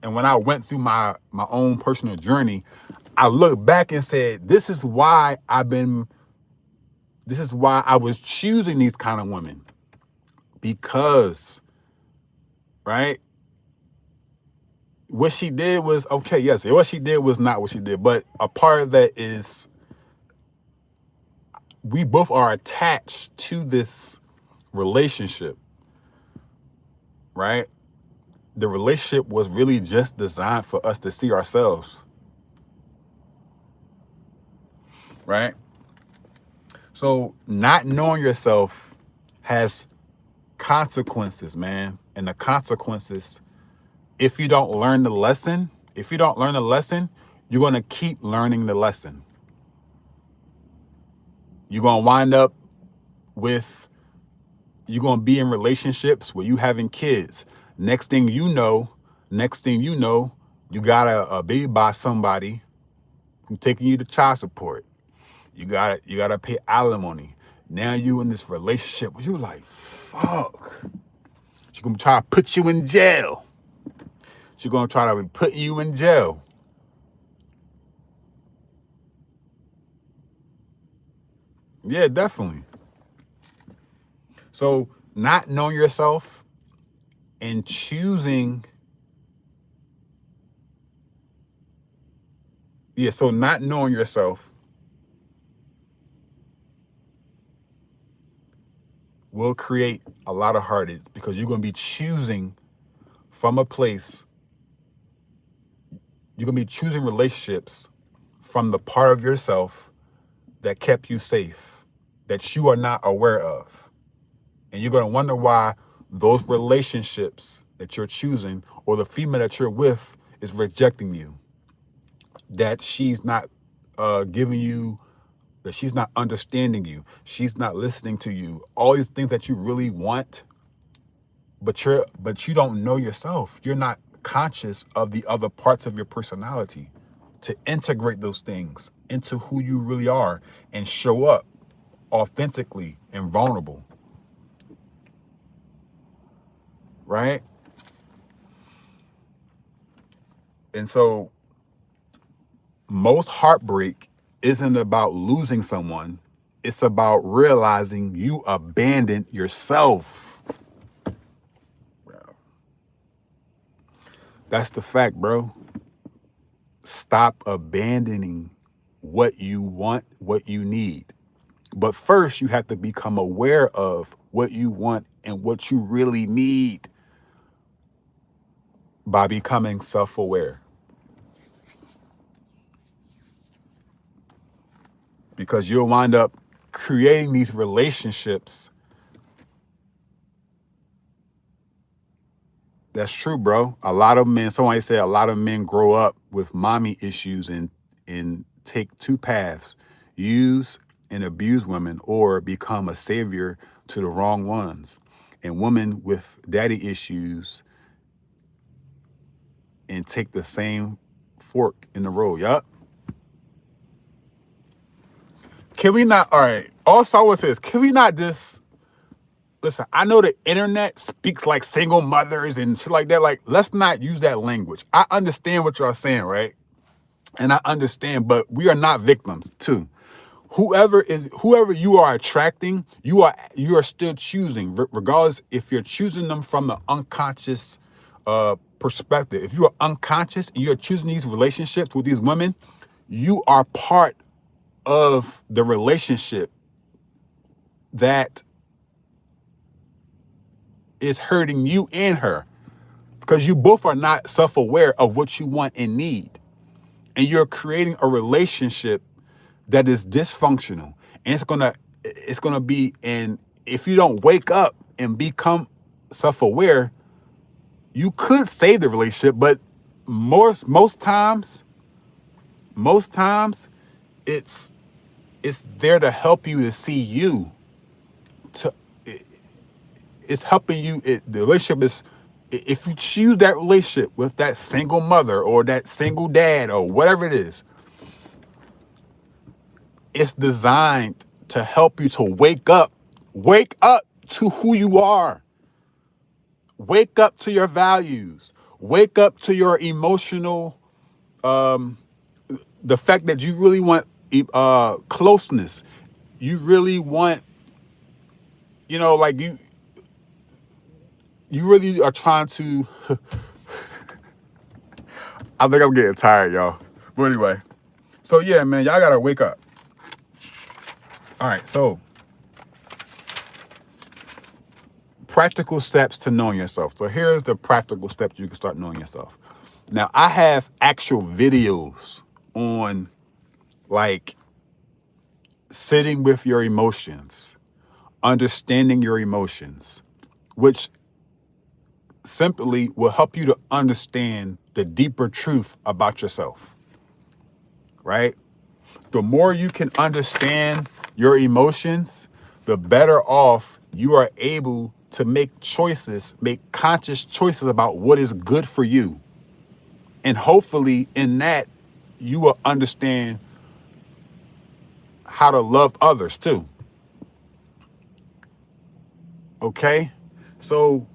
and when I went through my own personal journey, I look back and said, this is why I was choosing these kind of women, because, right, what she did was okay. Yes, what she did was not what she did, but a part of that is we both are attached to this relationship, right? The relationship was really just designed for us to see ourselves, right? So not knowing yourself has consequences, man. And the consequences, if you don't learn the lesson, you're going to keep learning the lesson. You're going to wind up with, you're going to be in relationships where you having kids. Next thing you know, you got a baby by somebody who's taking you to child support. You gotta pay alimony. Now you in this relationship where you like, fuck. She's gonna try to put you in jail. She's gonna try to put you in jail. Yeah, definitely. So not knowing yourself and choosing, so not knowing yourself will create a lot of heartache, because you're gonna be choosing from a place, you're gonna be choosing relationships from the part of yourself that kept you safe, that you are not aware of. And you're going to wonder why those relationships that you're choosing, or the female that you're with, is rejecting you. That she's not giving you, that she's not understanding you. She's not listening to you. All these things that you really want, but you don't know yourself. You're not conscious of the other parts of your personality to integrate those things into who you really are and show up authentically and vulnerable. Right? And so most heartbreak isn't about losing someone. It's about realizing you abandoned yourself. Bro. That's the fact, bro. Stop abandoning what you want, what you need. But first, you have to become aware of what you want and what you really need by becoming self-aware. Because you'll wind up creating these relationships. That's true, bro. A lot of men, somebody said a lot of men grow up with mommy issues and take two paths: use and abuse women, or become a savior to the wrong ones. And women with daddy issues and take the same fork in the road. Yup. Can we not, all right, also I would say this, can we not just, listen, I know the internet speaks like single mothers and shit like that. Like, let's not use that language. I understand what y'all saying, right? And I understand, but we are not victims too. Whoever you are attracting, you are still choosing, regardless if you're choosing them from the unconscious perspective. If you are unconscious and you're choosing these relationships with these women, you are part of the relationship that is hurting you and her, because you both are not self-aware of what you want and need. and you're creating a relationship that is dysfunctional. And it's gonna be, and if you don't wake up and become self-aware, you could save the relationship, but most times it's it's there to help you to see you. To it's helping you. The relationship is, if you choose that relationship with that single mother or that single dad or whatever it is, it's designed to help you to wake up to who you are, wake up to your values, wake up to your emotional, the fact that you really want closeness. You really want, like you really are trying to. I think I'm getting tired, y'all. But anyway, so yeah, man, y'all gotta wake up. All right, so practical steps to knowing yourself. So here's the practical steps you can start knowing yourself. Now, I have actual videos on, like, sitting with your emotions, understanding your emotions, which simply will help you to understand the deeper truth about yourself, right? The more you can understand your emotions, the better off you are able to make conscious choices about what is good for you. And hopefully in that, you will understand how to love others too. Okay? So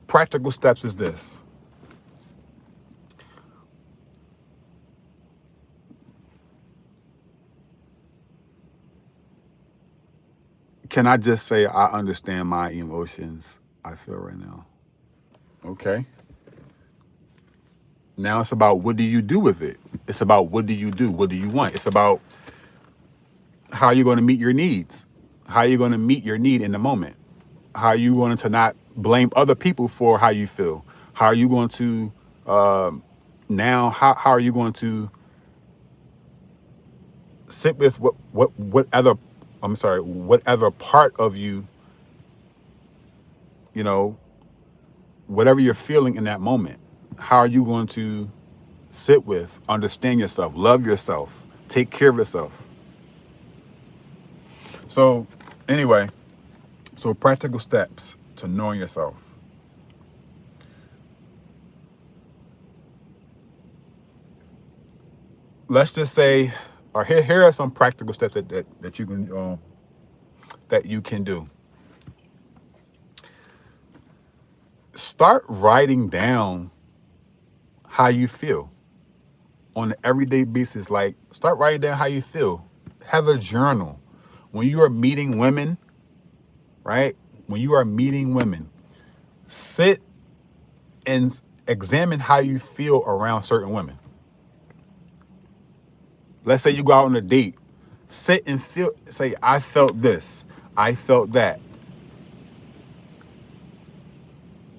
practical steps is this. Can I just say I understand my emotions I feel right now? Okay. Now it's about, what do you do with it? It's about, what do you do? What do you want? It's about how you're going to meet your needs. How you're going to meet your need in the moment. How are you going to not blame other people for how you feel? How are you going to how are you going to sit with whatever part of you, you know, whatever you're feeling in that moment? How are you going to sit with, understand yourself, love yourself, take care of yourself? So anyway, so practical steps to knowing yourself. Let's just say, or here are some practical steps that you can do. Start writing down how you feel on an everyday basis. Like, start writing down how you feel. Have a journal. When you are meeting women, right? When you are meeting women, sit and examine how you feel around certain women. Let's say you go out on a date. Sit and say, I felt this. I felt that.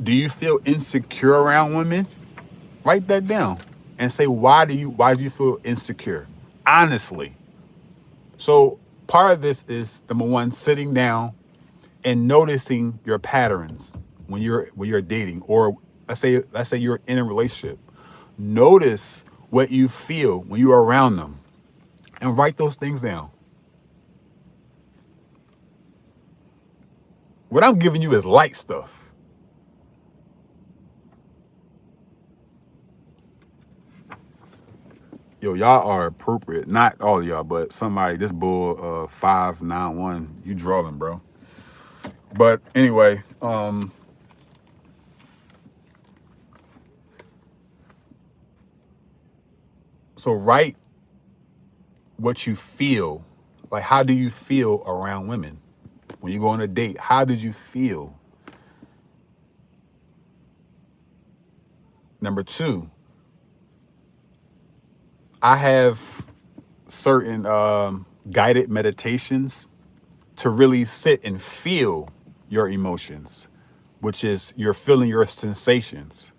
Do you feel insecure around women? Write that down and say, why do you feel insecure? Honestly. So part of this is, number one, sitting down and noticing your patterns when you're dating, or let's say you're in a relationship. Notice what you feel when you're around them and write those things down. What I'm giving you is light stuff. Yo, y'all are appropriate. Not all of y'all, but somebody. This bull 591. You drawing, bro. But anyway, so write what you feel. Like, how do you feel around women? When you go on a date, how did you feel? Number two, I have certain guided meditations to really sit and feel your emotions, which is you're feeling your sensations.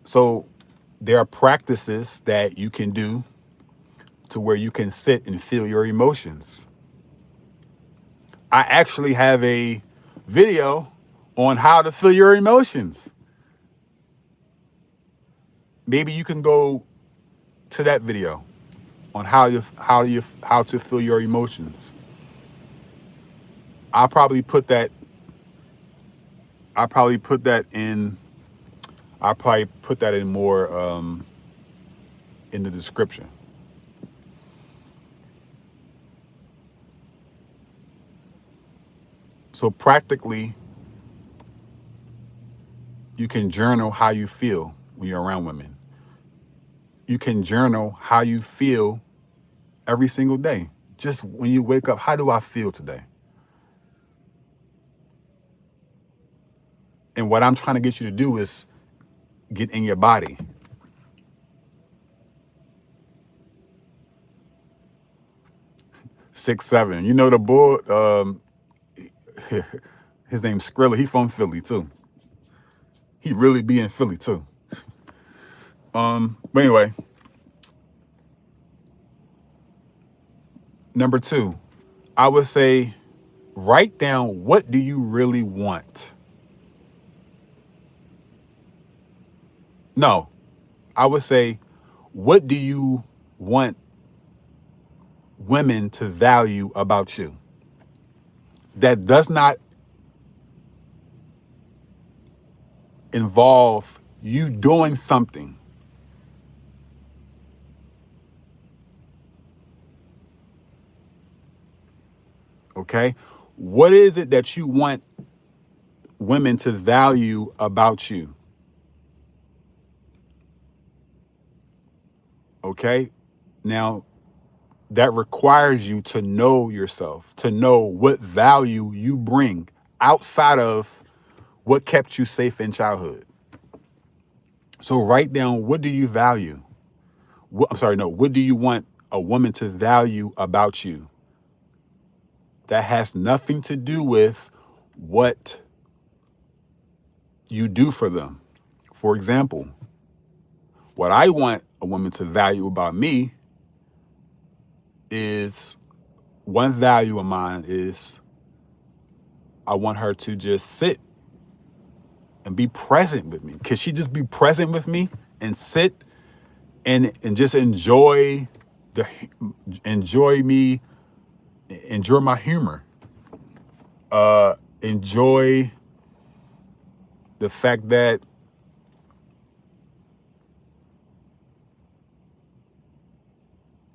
So there are practices that you can do to where you can sit and feel your emotions. I actually have a video on how to feel your emotions. Maybe you can go to that video on how to feel your emotions. I'll probably put that I'll probably put that in I'll probably put that in more in the description. So practically you can journal how you feel when you're around women. You can journal how you feel every single day. Just when you wake up, how do I feel today? And what I'm trying to get you to do is get in your body. Six, seven. You know the boy, his name's Skrilla. He from Philly too. He really be in Philly too. But anyway, number two, I would say write down what do you really want. No, I would say what do you want women to value about you? That does not involve you doing something. Okay? What is it that you want women to value about you? Okay? Now, that requires you to know yourself, to know what value you bring outside of what kept you safe in childhood. So write down, what do you value? What do you want a woman to value about you? That has nothing to do with what you do for them. For example, what I want a woman to value about me is, one value of mine is I want her to just sit and be present with me. Could she just be present with me and sit and just enjoy me, enjoy my humor, enjoy the fact that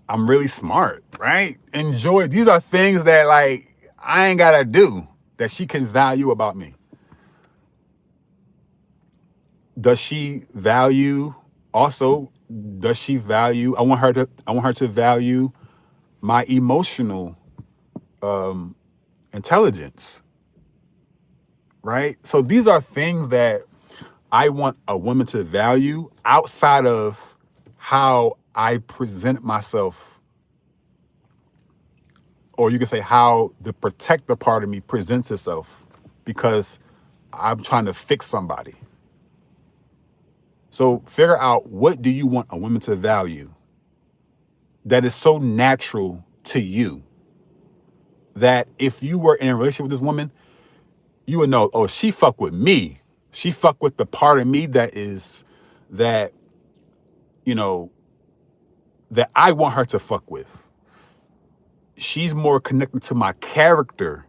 I'm really smart, right? Enjoy. These are things that like I ain't gotta do that she can value about me. Does she value also? Does she value? I want her to value my emotional intelligence, right? So these are things that I want a woman to value outside of how I present myself, or you can say how the protector part of me presents itself, because I'm trying to fix somebody. So figure out, what do you want a woman to value that is so natural to you that if you were in a relationship with this woman, you would know, oh, she fuck with me. She fuck with the part of me that, you know, that I want her to fuck with. She's more connected to my character,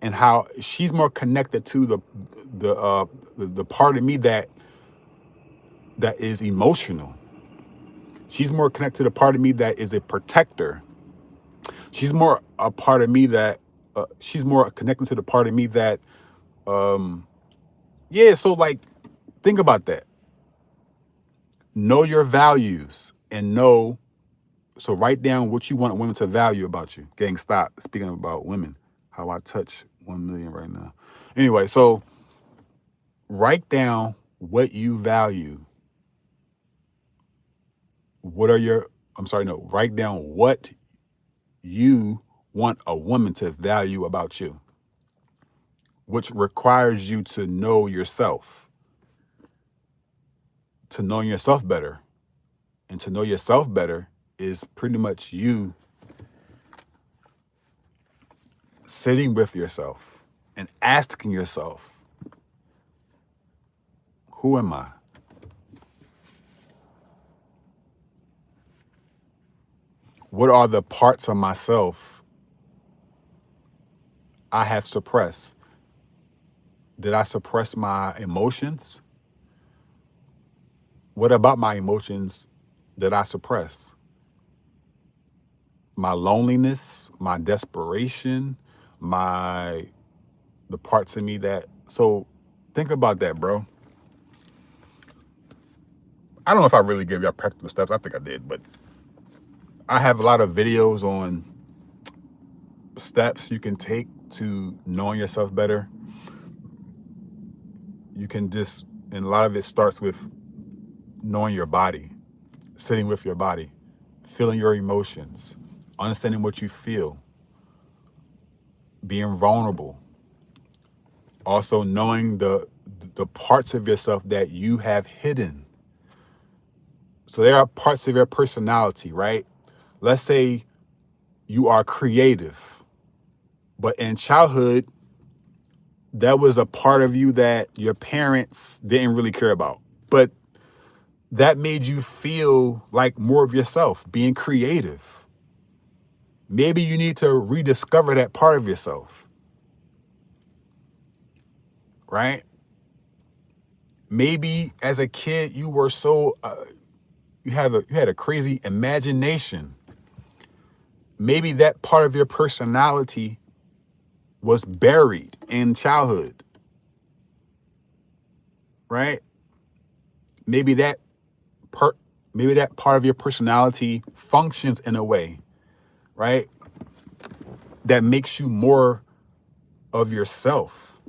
and how she's more connected to the part of me that is emotional. She's more connected to the part of me that is a protector. She's more a part of me that she's more connected to the part of me that yeah. So like, think about that. Know your values and know. So write down what you want women to value about you. Gang, stop. Speaking about women, how I touch 1 million right now. Anyway, so write down what you value. What are your, I'm sorry, no, write down what you want a woman to value about you, which requires you to know yourself, to know yourself better. And to know yourself better is pretty much you sitting with yourself and asking yourself, who am I? What are the parts of myself I have suppressed? Did I suppress my emotions? What about my emotions did I suppress? My loneliness, my desperation, the parts of me that, so think about that, bro. I don't know if I really gave y'all practical steps. I think I did, but I have a lot of videos on steps you can take to knowing yourself better. You can just, and a lot of it starts with knowing your body, sitting with your body, feeling your emotions, understanding what you feel, being vulnerable, also knowing the parts of yourself that you have hidden. So there are parts of your personality, right? Let's say you are creative, but in childhood, that was a part of you that your parents didn't really care about. But that made you feel like more of yourself, being creative. Maybe you need to rediscover that part of yourself, right? Maybe as a kid you were so you had a crazy imagination. Maybe that part of your personality was buried in childhood, right? Maybe that part maybe that part of your personality functions in a way, right, that makes you more of yourself.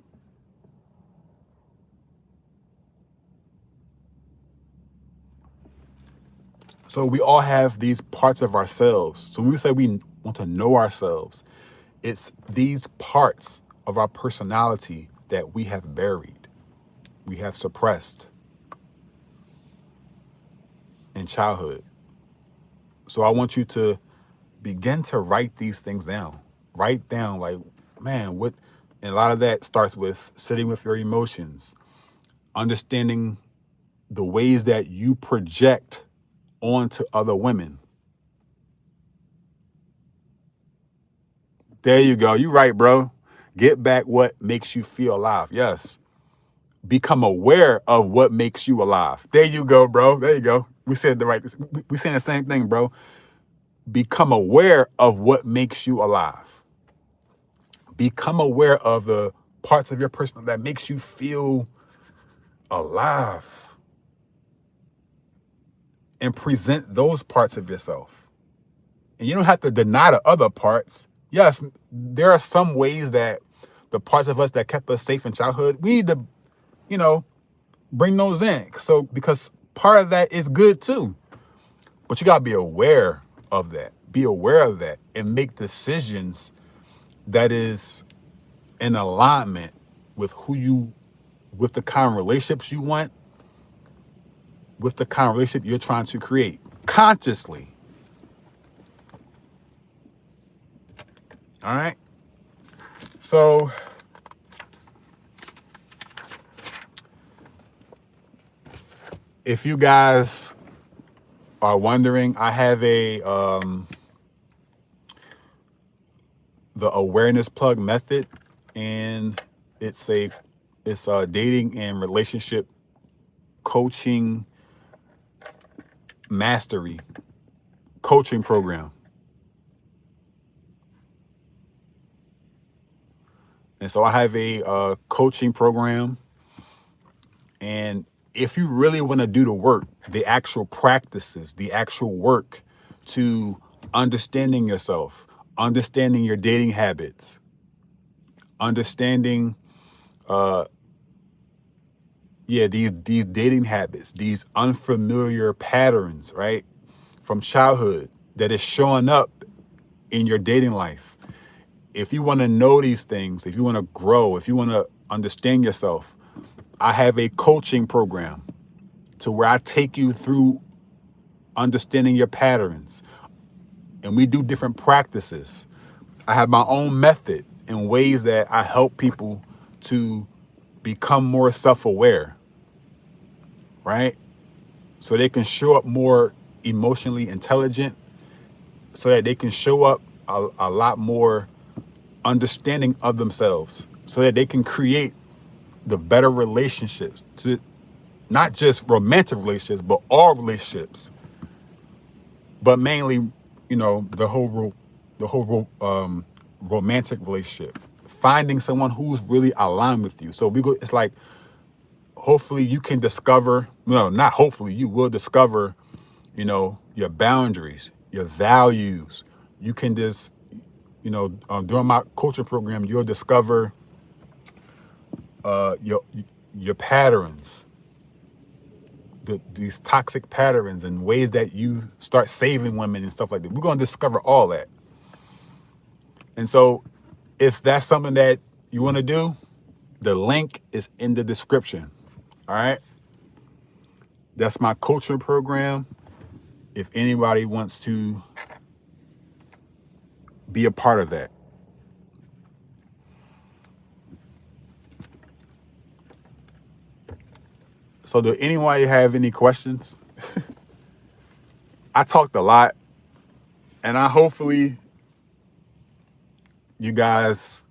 So we all have these parts of ourselves. So when we say we want to know ourselves, it's these parts of our personality that we have buried, we have suppressed in childhood. So I want you to begin to write these things down. Write down, like, man, what, and a lot of that starts with sitting with your emotions, understanding the ways that you project onto other women. There you go. You right, bro. Get back what makes you feel alive. Yes. Become aware of what makes you alive. There you go, bro. There you go. We said the right. We saying the same thing, bro. Become aware of what makes you alive. Become aware of the parts of your person that makes you feel alive, and present those parts of yourself. And you don't have to deny the other parts. Yes, there are some ways that the parts of us that kept us safe in childhood, we need to, you know, bring those in. So, because part of that is good too. But you got to be aware of that. Be aware of that and make decisions that is in alignment with with the kind of relationships you want, with the kind of relationship you're trying to create consciously. All right. So if you guys are wondering, I have the awareness plug method, and it's a dating and relationship coaching mastery coaching program. And so I have a coaching program, and if you really want to do the work, the actual practices, the actual work to understanding yourself, understanding your dating habits, understanding these dating habits, these unfamiliar patterns, right, from childhood that is showing up in your dating life. If you want to know these things, if you want to grow, if you want to understand yourself, I have a coaching program to where I take you through understanding your patterns. And we do different practices. I have my own method and ways that I help people to become more self-aware, right? So they can show up more emotionally intelligent, so that they can show up a lot more understanding of themselves, so that they can create the better relationships, to not just romantic relationships, but all relationships, but mainly, the whole romantic relationship, finding someone who's really aligned with you. So it's like, hopefully you can discover, no, not hopefully, you will discover, your boundaries, your values. You can just, during my coaching program, you'll discover your patterns, these toxic patterns, and ways that you start saving women and stuff like that. We're going to discover all that. And so if that's something that you want to do, the link is in the description. All right. That's my coaching program. If anybody wants to be a part of that. So do anybody have any questions? I talked a lot, and hopefully you guys,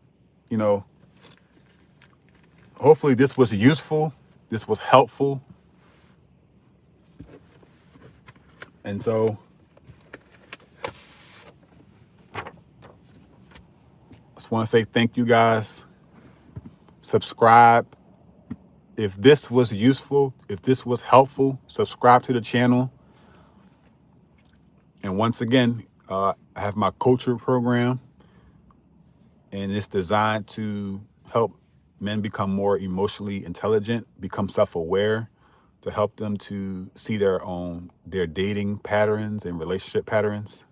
hopefully this was useful. This was helpful. And so I just want to say thank you guys. Subscribe. If this was useful, if this was helpful, subscribe to the channel. And once again, I have my coaching program, and it's designed to help men become more emotionally intelligent, become self-aware, to help them to see their dating patterns and relationship patterns.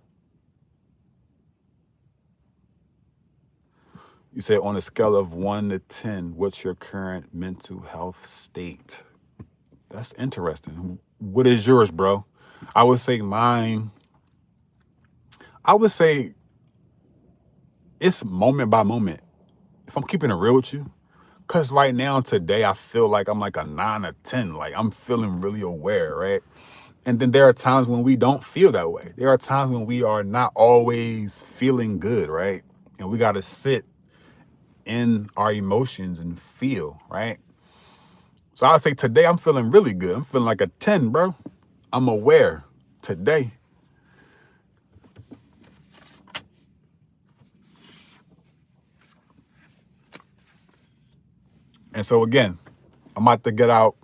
You say, on a scale of 1 to 10, what's your current mental health state? That's interesting. What is yours, bro? I would say it's moment by moment. If I'm keeping it real with you, because right now, today, I feel like I'm like a 9 or 10. Like, I'm feeling really aware, right? And then there are times when we don't feel that way. There are times when we are not always feeling good, right? And we got to sit in our emotions and feel, right? So I would say today I'm feeling really good. I'm feeling like a 10, bro. I'm aware today. And so again, I'm about to get out.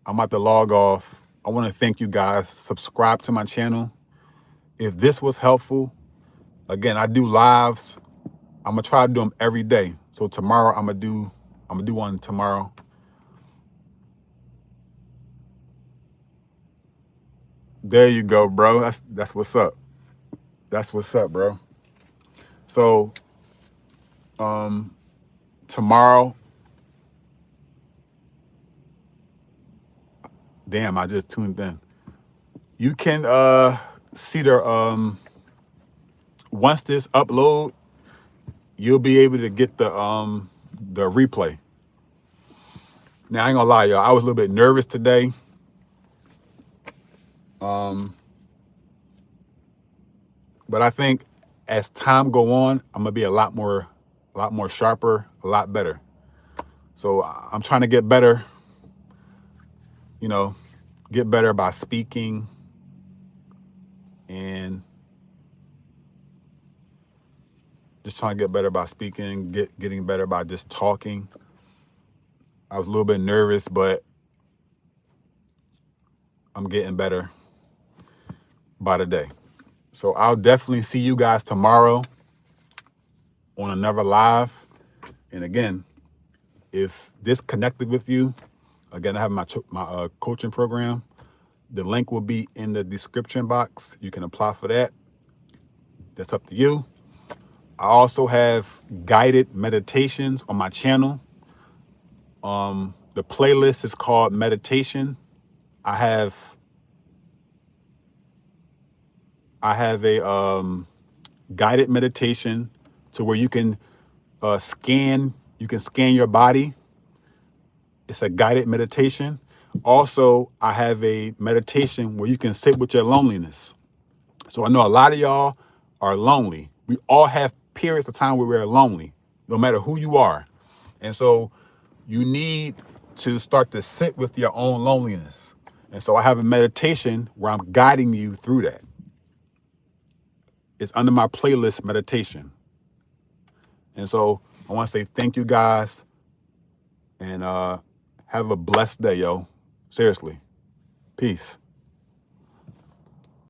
I'm about to log off. I want to thank you guys. Subscribe to my channel. If this was helpful, again, I do lives. I'm gonna try to do them every day. So tomorrow I'm gonna do one tomorrow. There you go, bro. That's what's up. That's what's up, bro. So tomorrow, damn, I just tuned in. You can see the once this upload, you'll be able to get the replay. Now I ain't gonna lie, y'all. I was a little bit nervous today. But I think as time go on, I'm gonna be a lot more sharper, a lot better. So I'm trying to get better, get better by speaking and just trying to get better by speaking, getting better by just talking. I was a little bit nervous, but I'm getting better by the day. So I'll definitely see you guys tomorrow on another live. And again, if this connected with you, again, I have my coaching program. The link will be in the description box. You can apply for that. That's up to you. I also have guided meditations on my channel. The playlist is called Meditation. I have I have a guided meditation to where you can scan your body. It's a guided meditation. Also, I have a meditation where you can sit with your loneliness. So I know a lot of y'all are lonely. We all have periods of time where we're lonely, no matter who you are. And so you need to start to sit with your own loneliness. And so I have a meditation where I'm guiding you through that. It's under my playlist meditation. And so I want to say thank you guys, and have a blessed day, yo. Seriously. Peace.